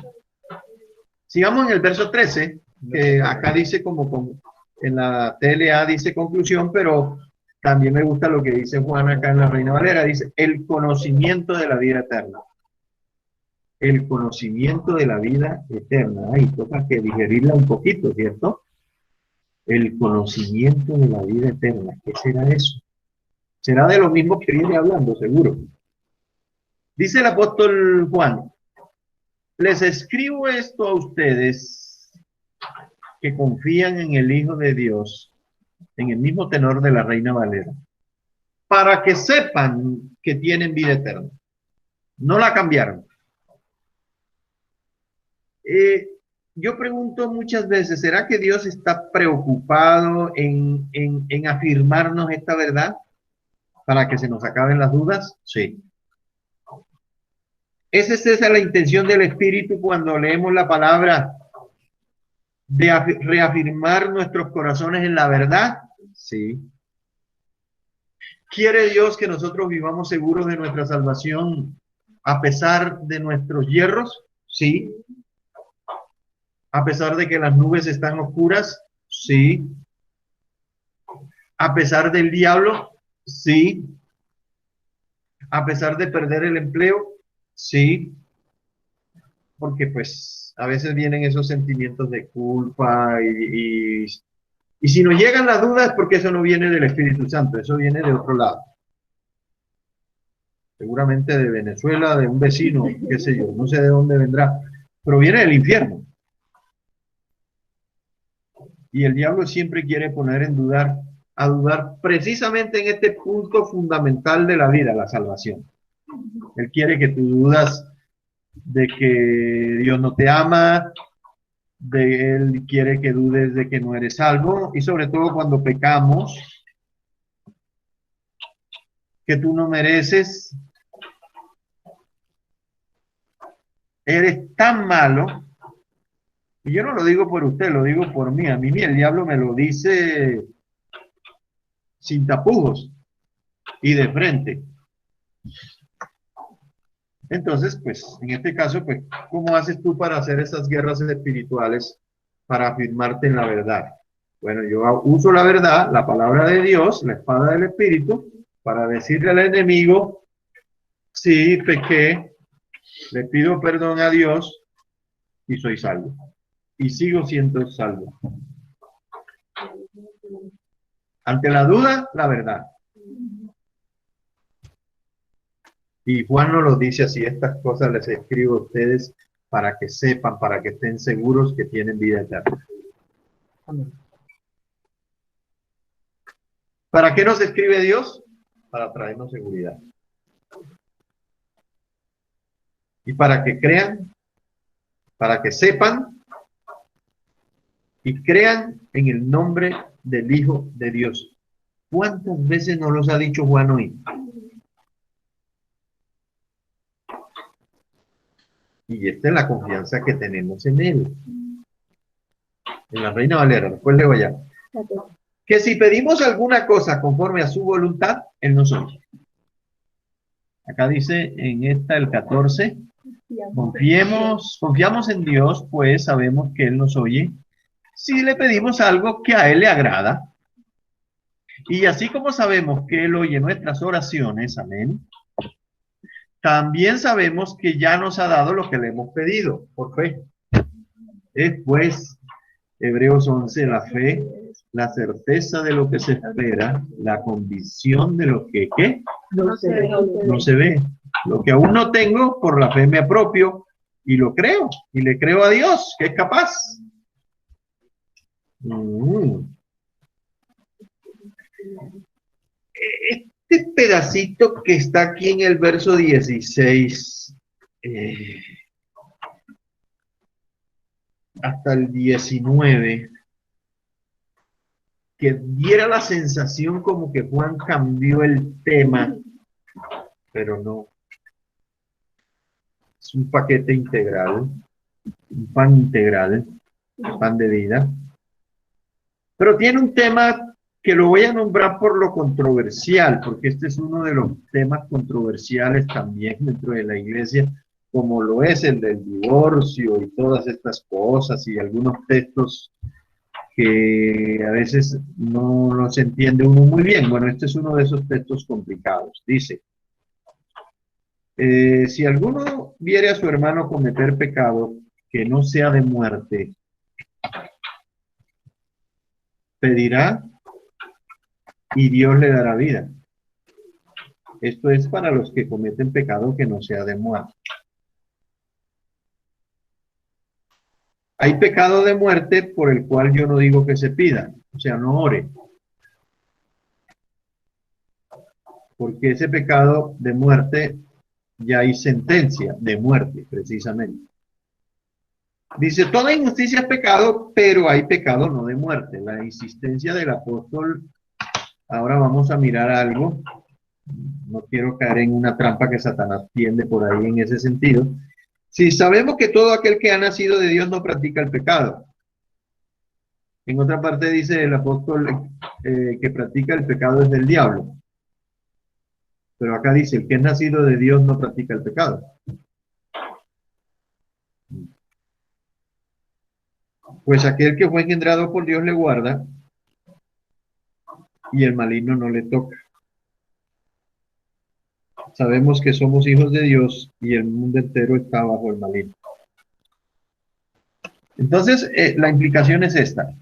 Sigamos en el verso 13, que acá dice en la TLA dice conclusión, pero también me gusta lo que dice Juan acá en la Reina Valera, dice, el conocimiento de la vida eterna. El conocimiento de la vida eterna. Ahí toca que digerirla un poquito, ¿cierto? El conocimiento de la vida eterna. ¿Qué será eso? Será de lo mismo que viene hablando, seguro. Dice el apóstol Juan, les escribo esto a ustedes que confían en el Hijo de Dios, en el mismo tenor de la Reina Valera, para que sepan que tienen vida eterna. No la cambiaron. Yo pregunto muchas veces, ¿será que Dios está preocupado en afirmarnos esta verdad para que se nos acaben las dudas? Sí. ¿Es esa la intención del Espíritu cuando leemos la palabra de reafirmar nuestros corazones en la verdad? Sí. ¿Quiere Dios que nosotros vivamos seguros de nuestra salvación a pesar de nuestros hierros? Sí. ¿A pesar de que las nubes están oscuras? Sí. A pesar del diablo, sí. A pesar de perder el empleo, sí. Porque pues a veces vienen esos sentimientos de culpa y si nos llegan las dudas es porque eso no viene del Espíritu Santo, eso viene de otro lado. Seguramente de Venezuela, de un vecino, qué sé yo, no sé de dónde vendrá, pero viene del infierno. Y el diablo siempre quiere poner a dudar precisamente en este punto fundamental de la vida, la salvación. Él quiere que tú dudas de que Dios no te ama, de él quiere que dudes de que no eres salvo, y sobre todo cuando pecamos, que tú no mereces, eres tan malo. Y yo no lo digo por usted, lo digo por mí. A mí el diablo me lo dice sin tapujos y de frente. Entonces, pues, en este caso, pues, ¿cómo haces tú para hacer esas guerras espirituales para afirmarte en la verdad? Bueno, yo uso la verdad, la palabra de Dios, la espada del Espíritu, para decirle al enemigo, sí, pequé, le pido perdón a Dios y soy salvo. Y sigo siendo salvo. Ante la duda, la verdad. Y Juan nos lo dice así, estas cosas les escribo a ustedes para que sepan, para que estén seguros que tienen vida eterna. ¿Para qué nos escribe Dios? Para traernos seguridad. Y para que crean, para que sepan y crean en el nombre del Hijo de Dios. ¿Cuántas veces nos los ha dicho Juan hoy? Y esta es la confianza que tenemos en Él. En la Reina Valera, después leo ya. Que si pedimos alguna cosa conforme a su voluntad, Él nos oye. Acá dice en esta el 14, confiamos en Dios, pues sabemos que Él nos oye. Si le pedimos algo que a Él le agrada, y así como sabemos que Él oye nuestras oraciones, amén, también sabemos que ya nos ha dado lo que le hemos pedido, por fe. Es pues, Hebreos 11, la fe, la certeza de lo que se espera, la convicción de lo que, ¿qué? No se ve. No se ve. Lo que aún no tengo, por la fe me apropio y lo creo, y le creo a Dios, que es capaz. Este pedacito que está aquí en el verso 16, hasta el 19, que diera la sensación como que Juan cambió el tema, pero no. Es un paquete integral, un pan integral, pan de vida. Pero tiene un tema que lo voy a nombrar por lo controversial, porque este es uno de los temas controversiales también dentro de la iglesia, como lo es el del divorcio y todas estas cosas y algunos textos que a veces no los entiende uno muy bien. Bueno, este es uno de esos textos complicados. Dice, si alguno viere a su hermano cometer pecado que no sea de muerte, pedirá y Dios le dará vida. Esto es para los que cometen pecado que no sea de muerte. Hay pecado de muerte por el cual yo no digo que se pida, o sea, no ore. Porque ese pecado de muerte ya hay sentencia de muerte, precisamente. Dice, toda injusticia es pecado, pero hay pecado no de muerte. La insistencia del apóstol, ahora vamos a mirar algo. No quiero caer en una trampa que Satanás tiende por ahí en ese sentido. Si sabemos que todo aquel que ha nacido de Dios no practica el pecado. En otra parte dice el apóstol que practica el pecado es del diablo. Pero acá dice, el que es nacido de Dios no practica el pecado. Pues aquel que fue engendrado por Dios le guarda, y el maligno no le toca. Sabemos que somos hijos de Dios y el mundo entero está bajo el maligno. Entonces, la implicación es esta.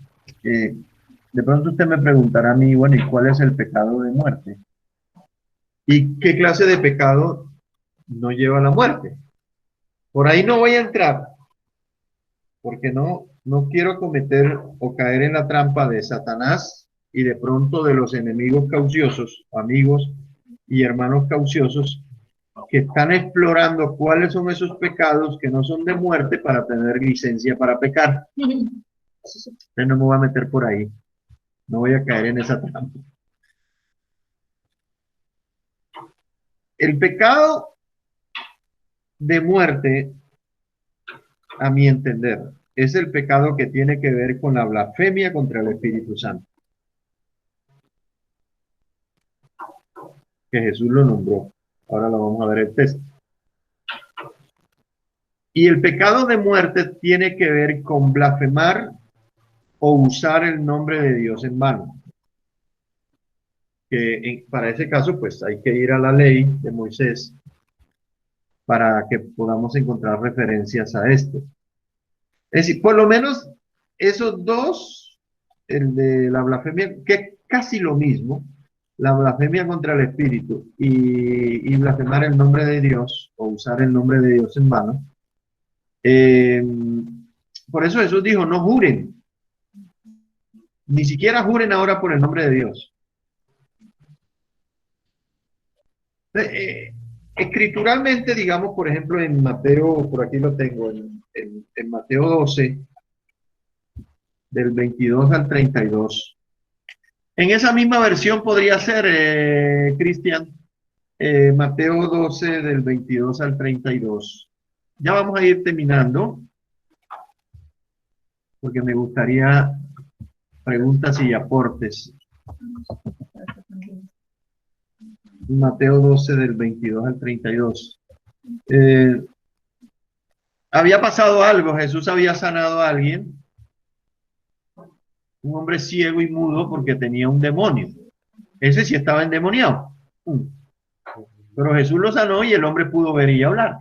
De pronto usted me preguntará a mí, bueno, ¿y cuál es el pecado de muerte? ¿Y qué clase de pecado no lleva a la muerte? Por ahí no voy a entrar, porque no quiero cometer o caer en la trampa de Satanás y de pronto de los enemigos cauciosos, amigos y hermanos cauciosos, que están explorando cuáles son esos pecados que no son de muerte para tener licencia para pecar. Entonces no me voy a meter por ahí, no voy a caer en esa trampa. El pecado de muerte, a mi entender, es el pecado que tiene que ver con la blasfemia contra el Espíritu Santo, que Jesús lo nombró. Ahora lo vamos a ver el texto. Y el pecado de muerte tiene que ver con blasfemar o usar el nombre de Dios en vano. Que para ese caso, pues hay que ir a la ley de Moisés para que podamos encontrar referencias a esto. Es decir, por lo menos esos dos, el de la blasfemia, que es casi lo mismo, la blasfemia contra el Espíritu y blasfemar el nombre de Dios o usar el nombre de Dios en vano. Por eso Jesús dijo, no juren, ni siquiera juren ahora por el nombre de Dios. Escrituralmente, digamos, por ejemplo, en Mateo, por aquí lo tengo, en Mateo 12, del 22 al 32. En esa misma versión podría ser, Cristian, Mateo 12, del 22 al 32. Ya vamos a ir terminando, porque me gustaría preguntas y aportes. Mateo 12, del 22 al 32. Había pasado algo, Jesús había sanado a alguien, un hombre ciego y mudo porque tenía un demonio. Ese sí estaba endemoniado. Pero Jesús lo sanó y el hombre pudo ver y hablar.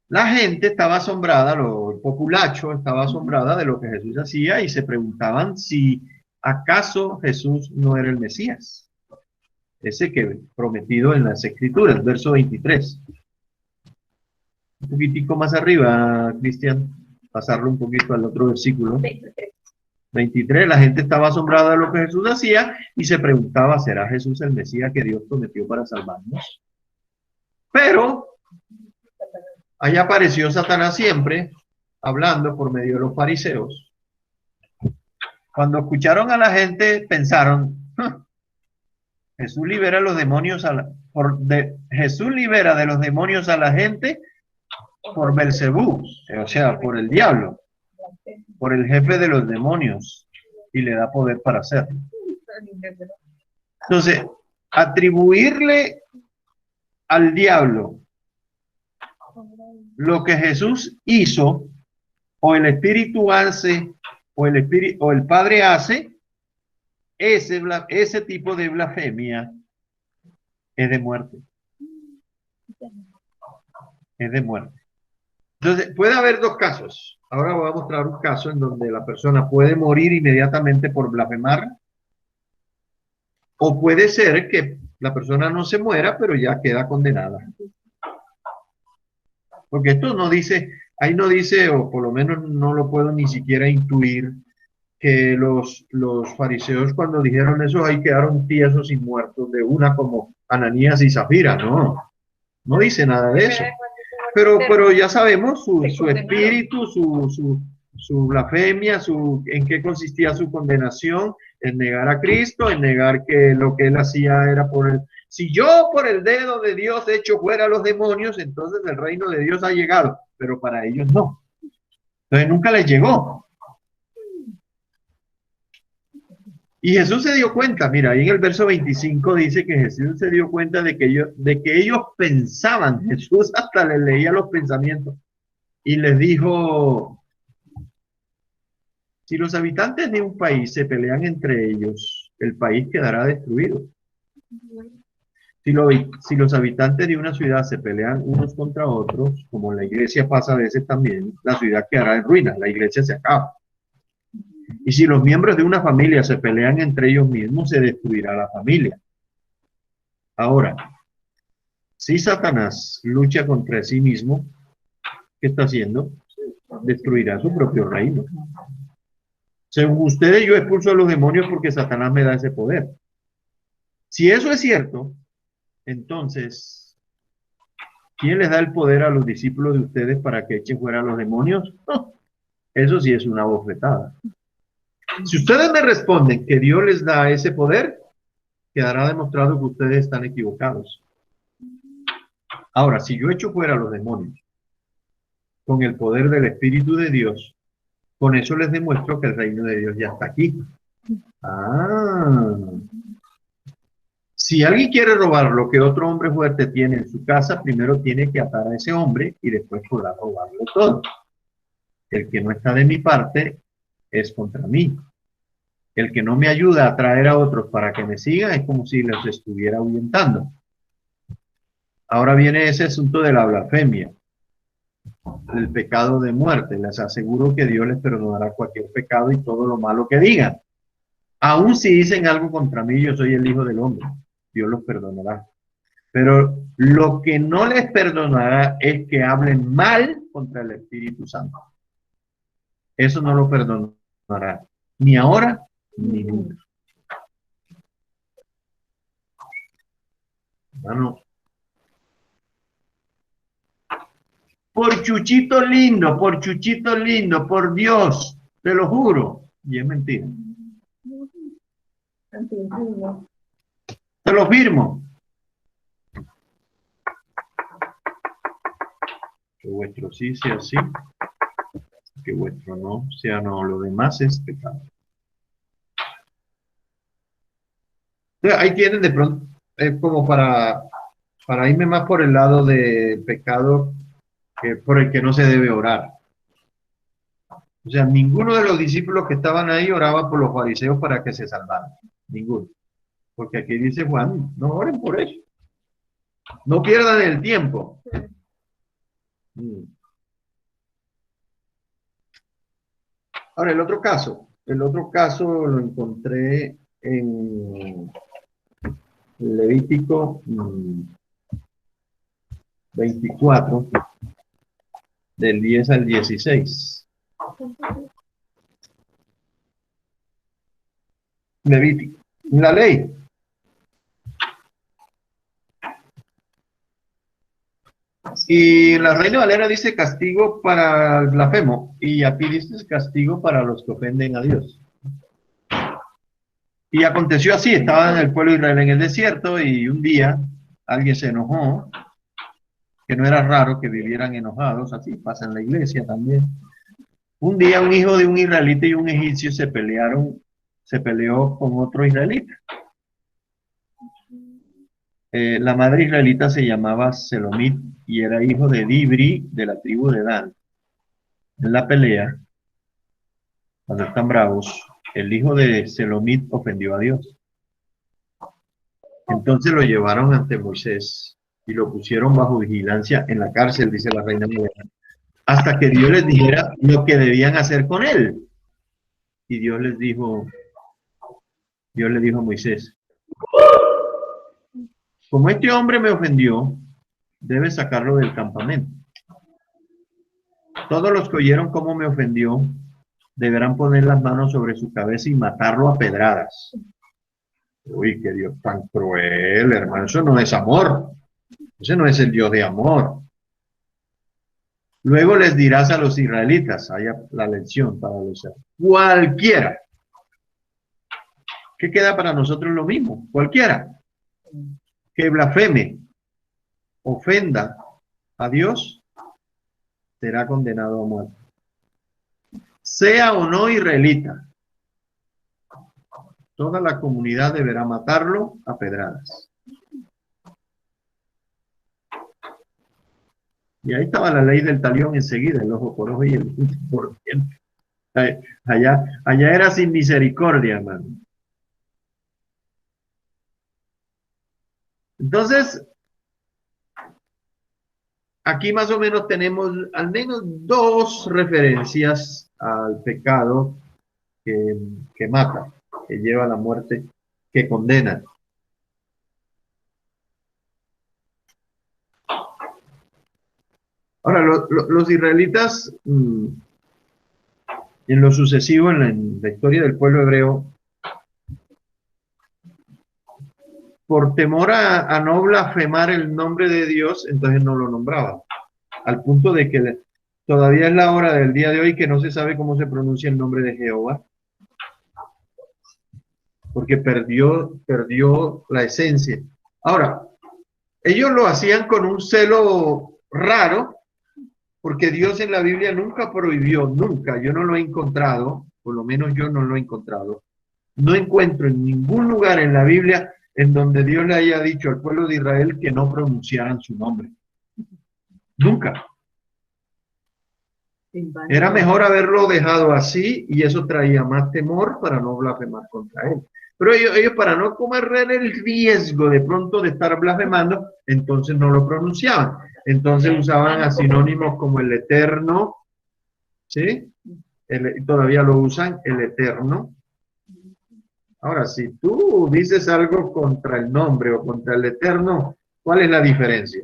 La gente estaba asombrada, el populacho estaba asombrada de lo que Jesús hacía y se preguntaban si acaso Jesús no era el Mesías. Ese que prometido en las Escrituras, verso 23. Un poquitico más arriba, Cristian, pasarlo un poquito al otro versículo. 23, la gente estaba asombrada de lo que Jesús hacía y se preguntaba, ¿será Jesús el Mesías que Dios prometió para salvarnos? Pero ahí apareció Satanás siempre, hablando por medio de los fariseos. Cuando escucharon a la gente, pensaron, Jesús libera a los demonios Jesús libera de los demonios a la gente por Belcebú, o sea, por el diablo, por el jefe de los demonios, y le da poder para hacerlo. Entonces, atribuirle al diablo lo que Jesús hizo, o el Espíritu hace, o el Padre hace, ese tipo de blasfemia es de muerte. Es de muerte. Entonces, puede haber dos casos. Ahora voy a mostrar un caso en donde la persona puede morir inmediatamente por blasfemar, o puede ser que la persona no se muera, pero ya queda condenada. Porque esto no dice, ahí no dice, o por lo menos no lo puedo ni siquiera intuir, que los fariseos cuando dijeron eso, ahí quedaron tiesos y muertos de una como Ananías y Zafira. No dice nada de eso. Pero ya sabemos su espíritu, su blasfemia, en qué consistía su condenación, en negar a Cristo, en negar que lo que él hacía era si yo por el dedo de Dios echo fuera a los demonios, entonces el reino de Dios ha llegado, pero para ellos no. Entonces nunca les llegó. Y Jesús se dio cuenta, mira, ahí en el verso 25 dice que Jesús se dio cuenta de que ellos pensaban, Jesús hasta les leía los pensamientos y les dijo, Si los habitantes de un país se pelean entre ellos, el país quedará destruido. Si los habitantes de una ciudad se pelean unos contra otros, como en la iglesia pasa a veces también, la ciudad quedará en ruinas, la iglesia se acaba. Y si los miembros de una familia se pelean entre ellos mismos, se destruirá la familia. Ahora, si Satanás lucha contra sí mismo, ¿qué está haciendo? Destruirá su propio reino. Según ustedes, yo expulso a los demonios porque Satanás me da ese poder. Si eso es cierto, entonces, ¿quién les da el poder a los discípulos de ustedes para que echen fuera a los demonios? No, eso sí es una bofetada. Si ustedes me responden que Dios les da ese poder, quedará demostrado que ustedes están equivocados. Ahora, si yo echo fuera a los demonios con el poder del Espíritu de Dios, con eso les demuestro que el reino de Dios ya está aquí. Si alguien quiere robar lo que otro hombre fuerte tiene en su casa, primero tiene que atar a ese hombre y después podrá robarlo todo. El que no está de mi parte es contra mí. El que no me ayuda a traer a otros para que me sigan es como si los estuviera ahuyentando. Ahora viene ese asunto de la blasfemia, el pecado de muerte. Les aseguro que Dios les perdonará cualquier pecado y todo lo malo que digan. Aun si dicen algo contra mí, yo soy el Hijo del Hombre. Dios los perdonará. Pero lo que no les perdonará es que hablen mal contra el Espíritu Santo. Eso no lo perdonará. Ni ahora, ni nunca. Hermano, por Chuchito lindo, por Dios, te lo juro. Y es mentira. Te lo firmo. Que vuestro sí sea sí, que vuestro no sea no. Lo demás es pecado. Entonces, ahí tienen de pronto, es como para irme más por el lado de pecado que por el que no se debe orar. O sea, ninguno de los discípulos que estaban ahí oraba por los fariseos para que se salvaran. Ninguno. Porque aquí dice Juan, no oren por eso. No pierdan el tiempo. Ahora, el otro caso lo encontré en Levítico 24, del 10 al 16. Levítico. La ley. Y la Reina Valera dice castigo para el blasfemo, y aquí dice castigo para los que ofenden a Dios. Y aconteció así, estaba en el pueblo de Israel en el desierto, y un día alguien se enojó, que no era raro que vivieran enojados, así pasa en la iglesia también. Un día un hijo de un israelita y un egipcio se peleó con otro israelita. La madre israelita se llamaba Selomit y era hijo de Dibri de la tribu de Dan. En la pelea, cuando están bravos, el hijo de Selomit ofendió a Dios. Entonces lo llevaron ante Moisés y lo pusieron bajo vigilancia en la cárcel, dice la Reina Valera, hasta que Dios les dijera lo que debían hacer con él. Y Dios le dijo a Moisés, como este hombre me ofendió, debes sacarlo del campamento. Todos los que oyeron cómo me ofendió deberán poner las manos sobre su cabeza y matarlo a pedradas. Uy, qué Dios tan cruel, hermano. Eso no es amor. Ese no es el Dios de amor. Luego les dirás a los israelitas, haya la lección para los cualquiera. ¿Qué queda para nosotros lo mismo? Cualquiera que blasfeme, ofenda a Dios, será condenado a muerte. Sea o no israelita, toda la comunidad deberá matarlo a pedradas. Y ahí estaba la ley del talión enseguida, el ojo por ojo y el diente por diente. Allá era sin misericordia, hermano. Entonces, aquí más o menos tenemos al menos dos referencias al pecado que mata, que lleva a la muerte, que condena. Ahora, los israelitas, en lo sucesivo, en la historia del pueblo hebreo, por temor a no blasfemar el nombre de Dios, entonces no lo nombraban. Al punto de que todavía es la hora del día de hoy que no se sabe cómo se pronuncia el nombre de Jehová, porque perdió la esencia. Ahora, ellos lo hacían con un celo raro, porque Dios en la Biblia nunca prohibió, nunca, yo no lo he encontrado, por lo menos yo no lo he encontrado. No encuentro en ningún lugar en la Biblia en donde Dios le haya dicho al pueblo de Israel que no pronunciaran su nombre. Nunca. Era mejor haberlo dejado así y eso traía más temor para no blasfemar contra él. Pero ellos para no correr el riesgo de pronto de estar blasfemando, entonces no lo pronunciaban. Entonces usaban a sinónimos como el Eterno, ¿sí? Todavía lo usan, el Eterno. Ahora, si tú dices algo contra el nombre o contra el Eterno, ¿cuál es la diferencia?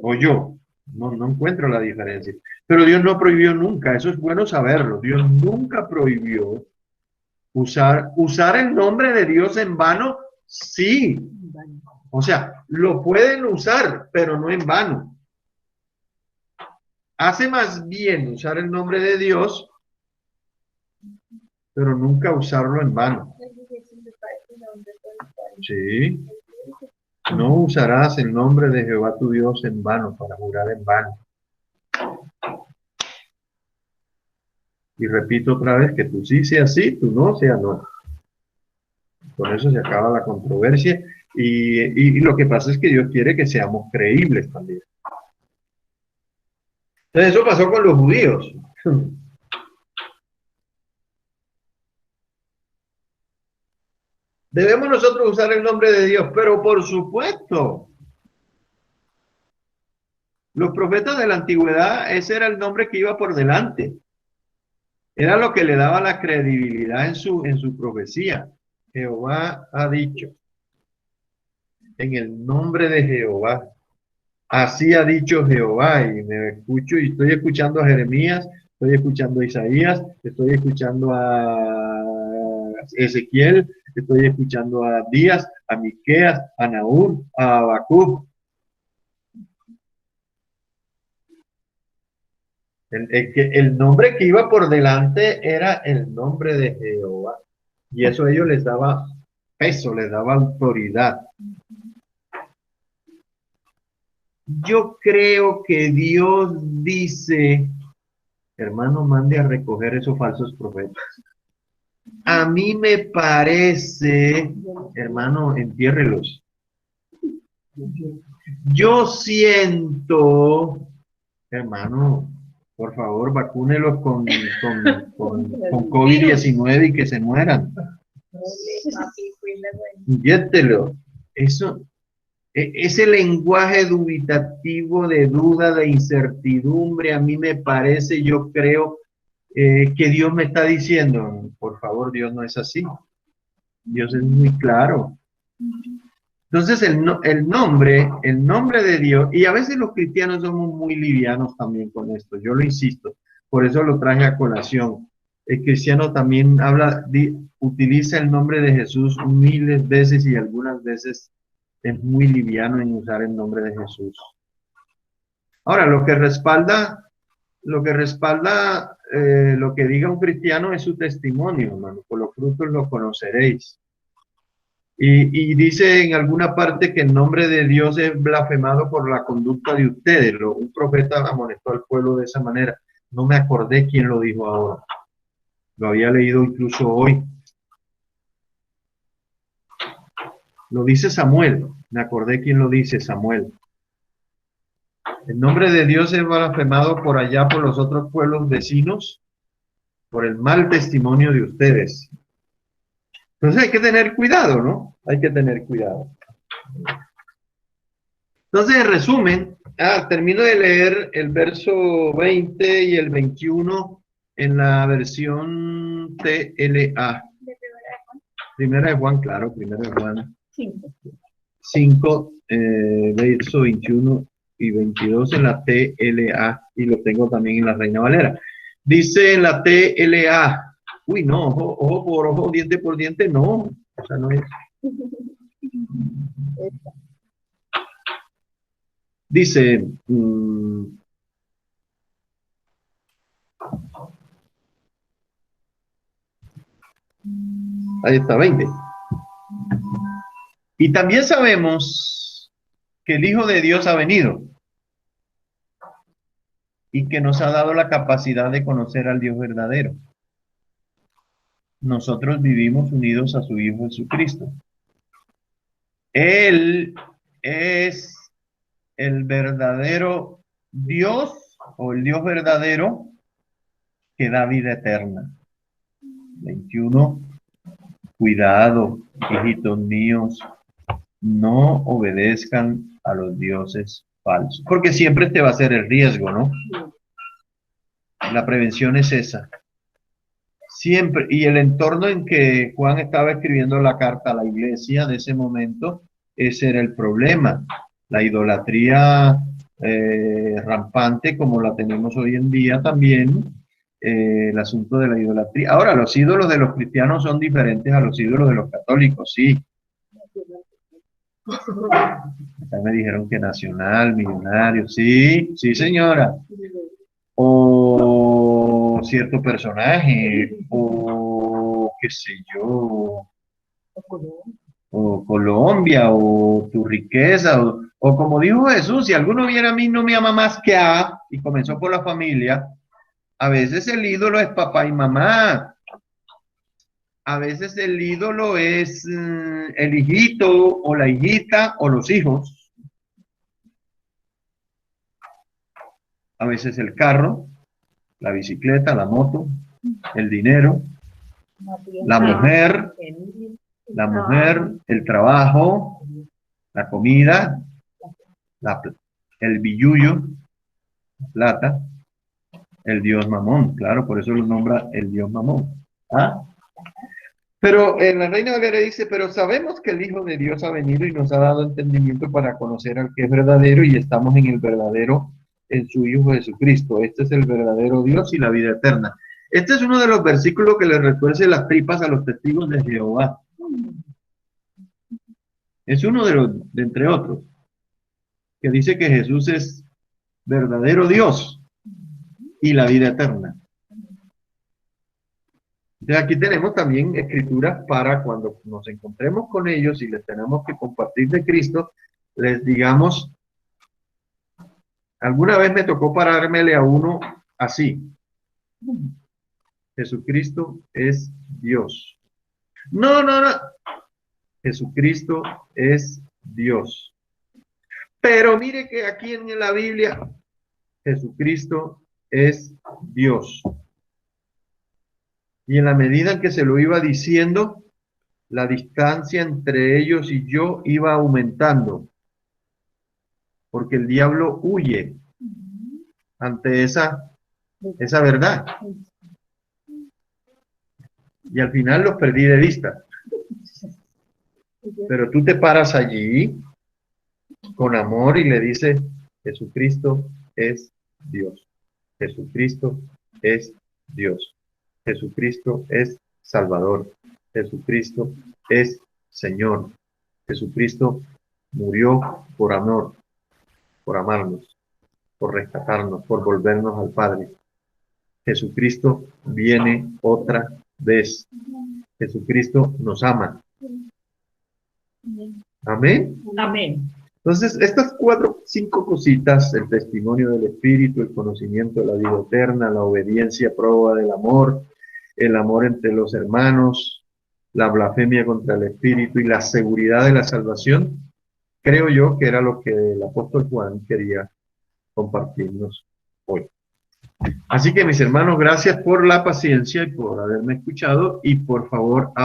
O yo, no encuentro la diferencia. Pero Dios no prohibió nunca, eso es bueno saberlo. Dios nunca prohibió usar el nombre de Dios en vano, sí. O sea, lo pueden usar, pero no en vano. Hace más bien usar el nombre de Dios, pero nunca usarlo en vano. Sí. No usarás el nombre de Jehová tu Dios en vano, para jurar en vano. Y repito otra vez que tú sí sea sí, tú no sea no. Con eso se acaba la controversia. Y lo que pasa es que Dios quiere que seamos creíbles también. Entonces eso pasó con los judíos. Debemos nosotros usar el nombre de Dios, pero por supuesto, los profetas de la antigüedad, ese era el nombre que iba por delante. Era lo que le daba la credibilidad en su profecía. Jehová ha dicho, en el nombre de Jehová, así ha dicho Jehová, y me escucho y estoy escuchando a Jeremías, estoy escuchando a Isaías, estoy escuchando a Ezequiel, estoy escuchando a Abdías, a Miqueas, a Nahum, a Habacuc. El nombre que iba por delante era el nombre de Jehová, y eso a ellos les daba peso, les daba autoridad. Yo creo que Dios dice, hermano, mande a recoger esos falsos profetas. A mí me parece, hermano, entiérrelos. Yo siento, hermano, por favor, vacúnelos con COVID-19 y que se mueran. Inyéctelo. Eso, ese lenguaje dubitativo de duda, de incertidumbre, a mí me parece, yo creo, que Dios me está diciendo, por favor, Dios no es así. Dios es muy claro. Entonces el nombre de Dios, y a veces los cristianos somos muy livianos también con esto, yo lo insisto, por eso lo traje a colación. El cristiano también utiliza el nombre de Jesús miles de veces y algunas veces es muy liviano en usar el nombre de Jesús. Ahora, lo que respalda lo que diga un cristiano es su testimonio, hermano. Por los frutos los conoceréis. Y dice en alguna parte que el nombre de Dios es blasfemado por la conducta de ustedes. Un profeta amonestó al pueblo de esa manera. No me acordé quién lo dijo ahora. Lo había leído incluso hoy. Lo dice Samuel. Me acordé quién lo dice, Samuel. El nombre de Dios es blasfemado por allá por los otros pueblos vecinos por el mal testimonio de ustedes. Entonces hay que tener cuidado, ¿no? Hay que tener cuidado. Entonces, en resumen, termino de leer el verso 20 y el 21 en la versión TLA. Primera de Juan, claro, primera de Juan 5, verso 21 y 22 en la TLA, y lo tengo también en la Reina Valera. Dice en la TLA, uy, no, ojo por ojo, diente por diente, no, o sea, no es. Dice, ahí está, 20. Y también sabemos que el Hijo de Dios ha venido y que nos ha dado la capacidad de conocer al Dios verdadero. Nosotros vivimos unidos a su Hijo Jesucristo. Él es el verdadero Dios o el Dios verdadero que da vida eterna. 21. Cuidado, hijitos míos, no obedezcan a los dioses falsos, porque siempre te va a ser el riesgo, ¿no? La prevención es esa. Siempre, y el entorno en que Juan estaba escribiendo la carta a la iglesia de ese momento, ese era el problema. La idolatría rampante como la tenemos hoy en día también, el asunto de la idolatría. Ahora, los ídolos de los cristianos son diferentes a los ídolos de los católicos, sí. Acá me dijeron que Nacional, Millonario, sí, sí señora. O cierto personaje, o qué sé yo, o Colombia, o tu riqueza, o como dijo Jesús, si alguno viene a mí no me ama más que a, y comenzó por la familia. A veces el ídolo es papá y mamá, a veces el ídolo es el hijito, o la hijita, o los hijos, a veces el carro, la bicicleta, la moto, el dinero, la mujer, el trabajo, la comida, el billullo, plata, el dios Mamón, claro, por eso lo nombra el dios Mamón. ¿Ah? Pero la Reina Valera dice, pero sabemos que el Hijo de Dios ha venido y nos ha dado entendimiento para conocer al que es verdadero, y estamos en el verdadero, en su Hijo Jesucristo. Este es el verdadero Dios y la vida eterna. Este es uno de los versículos que le retuerce las tripas a los testigos de Jehová. Es uno de los, de entre otros, que dice que Jesús es verdadero Dios y la vida eterna. De aquí tenemos también escrituras para cuando nos encontremos con ellos y les tenemos que compartir de Cristo, les digamos, alguna vez me tocó parármele a uno así: Jesucristo es Dios. No, no, no. Jesucristo es Dios. Pero mire que aquí en la Biblia, Jesucristo es Dios. Y en la medida en que se lo iba diciendo, la distancia entre ellos y yo iba aumentando. Porque el diablo huye ante esa verdad. Y al final los perdí de vista. Pero tú te paras allí con amor y le dices, Jesucristo es Dios. Jesucristo es Dios. Jesucristo es Salvador. Jesucristo es Señor. Jesucristo murió por amor, por amarnos, por rescatarnos, por volvernos al Padre. Jesucristo viene otra vez. Jesucristo nos ama. Amén. Amén. Entonces, estas 5 cositas, el testimonio del Espíritu, el conocimiento de la vida eterna, la obediencia, prueba del amor, el amor entre los hermanos, la blasfemia contra el Espíritu y la seguridad de la salvación, creo yo que era lo que el apóstol Juan quería compartirnos hoy. Así que mis hermanos, gracias por la paciencia y por haberme escuchado y por favor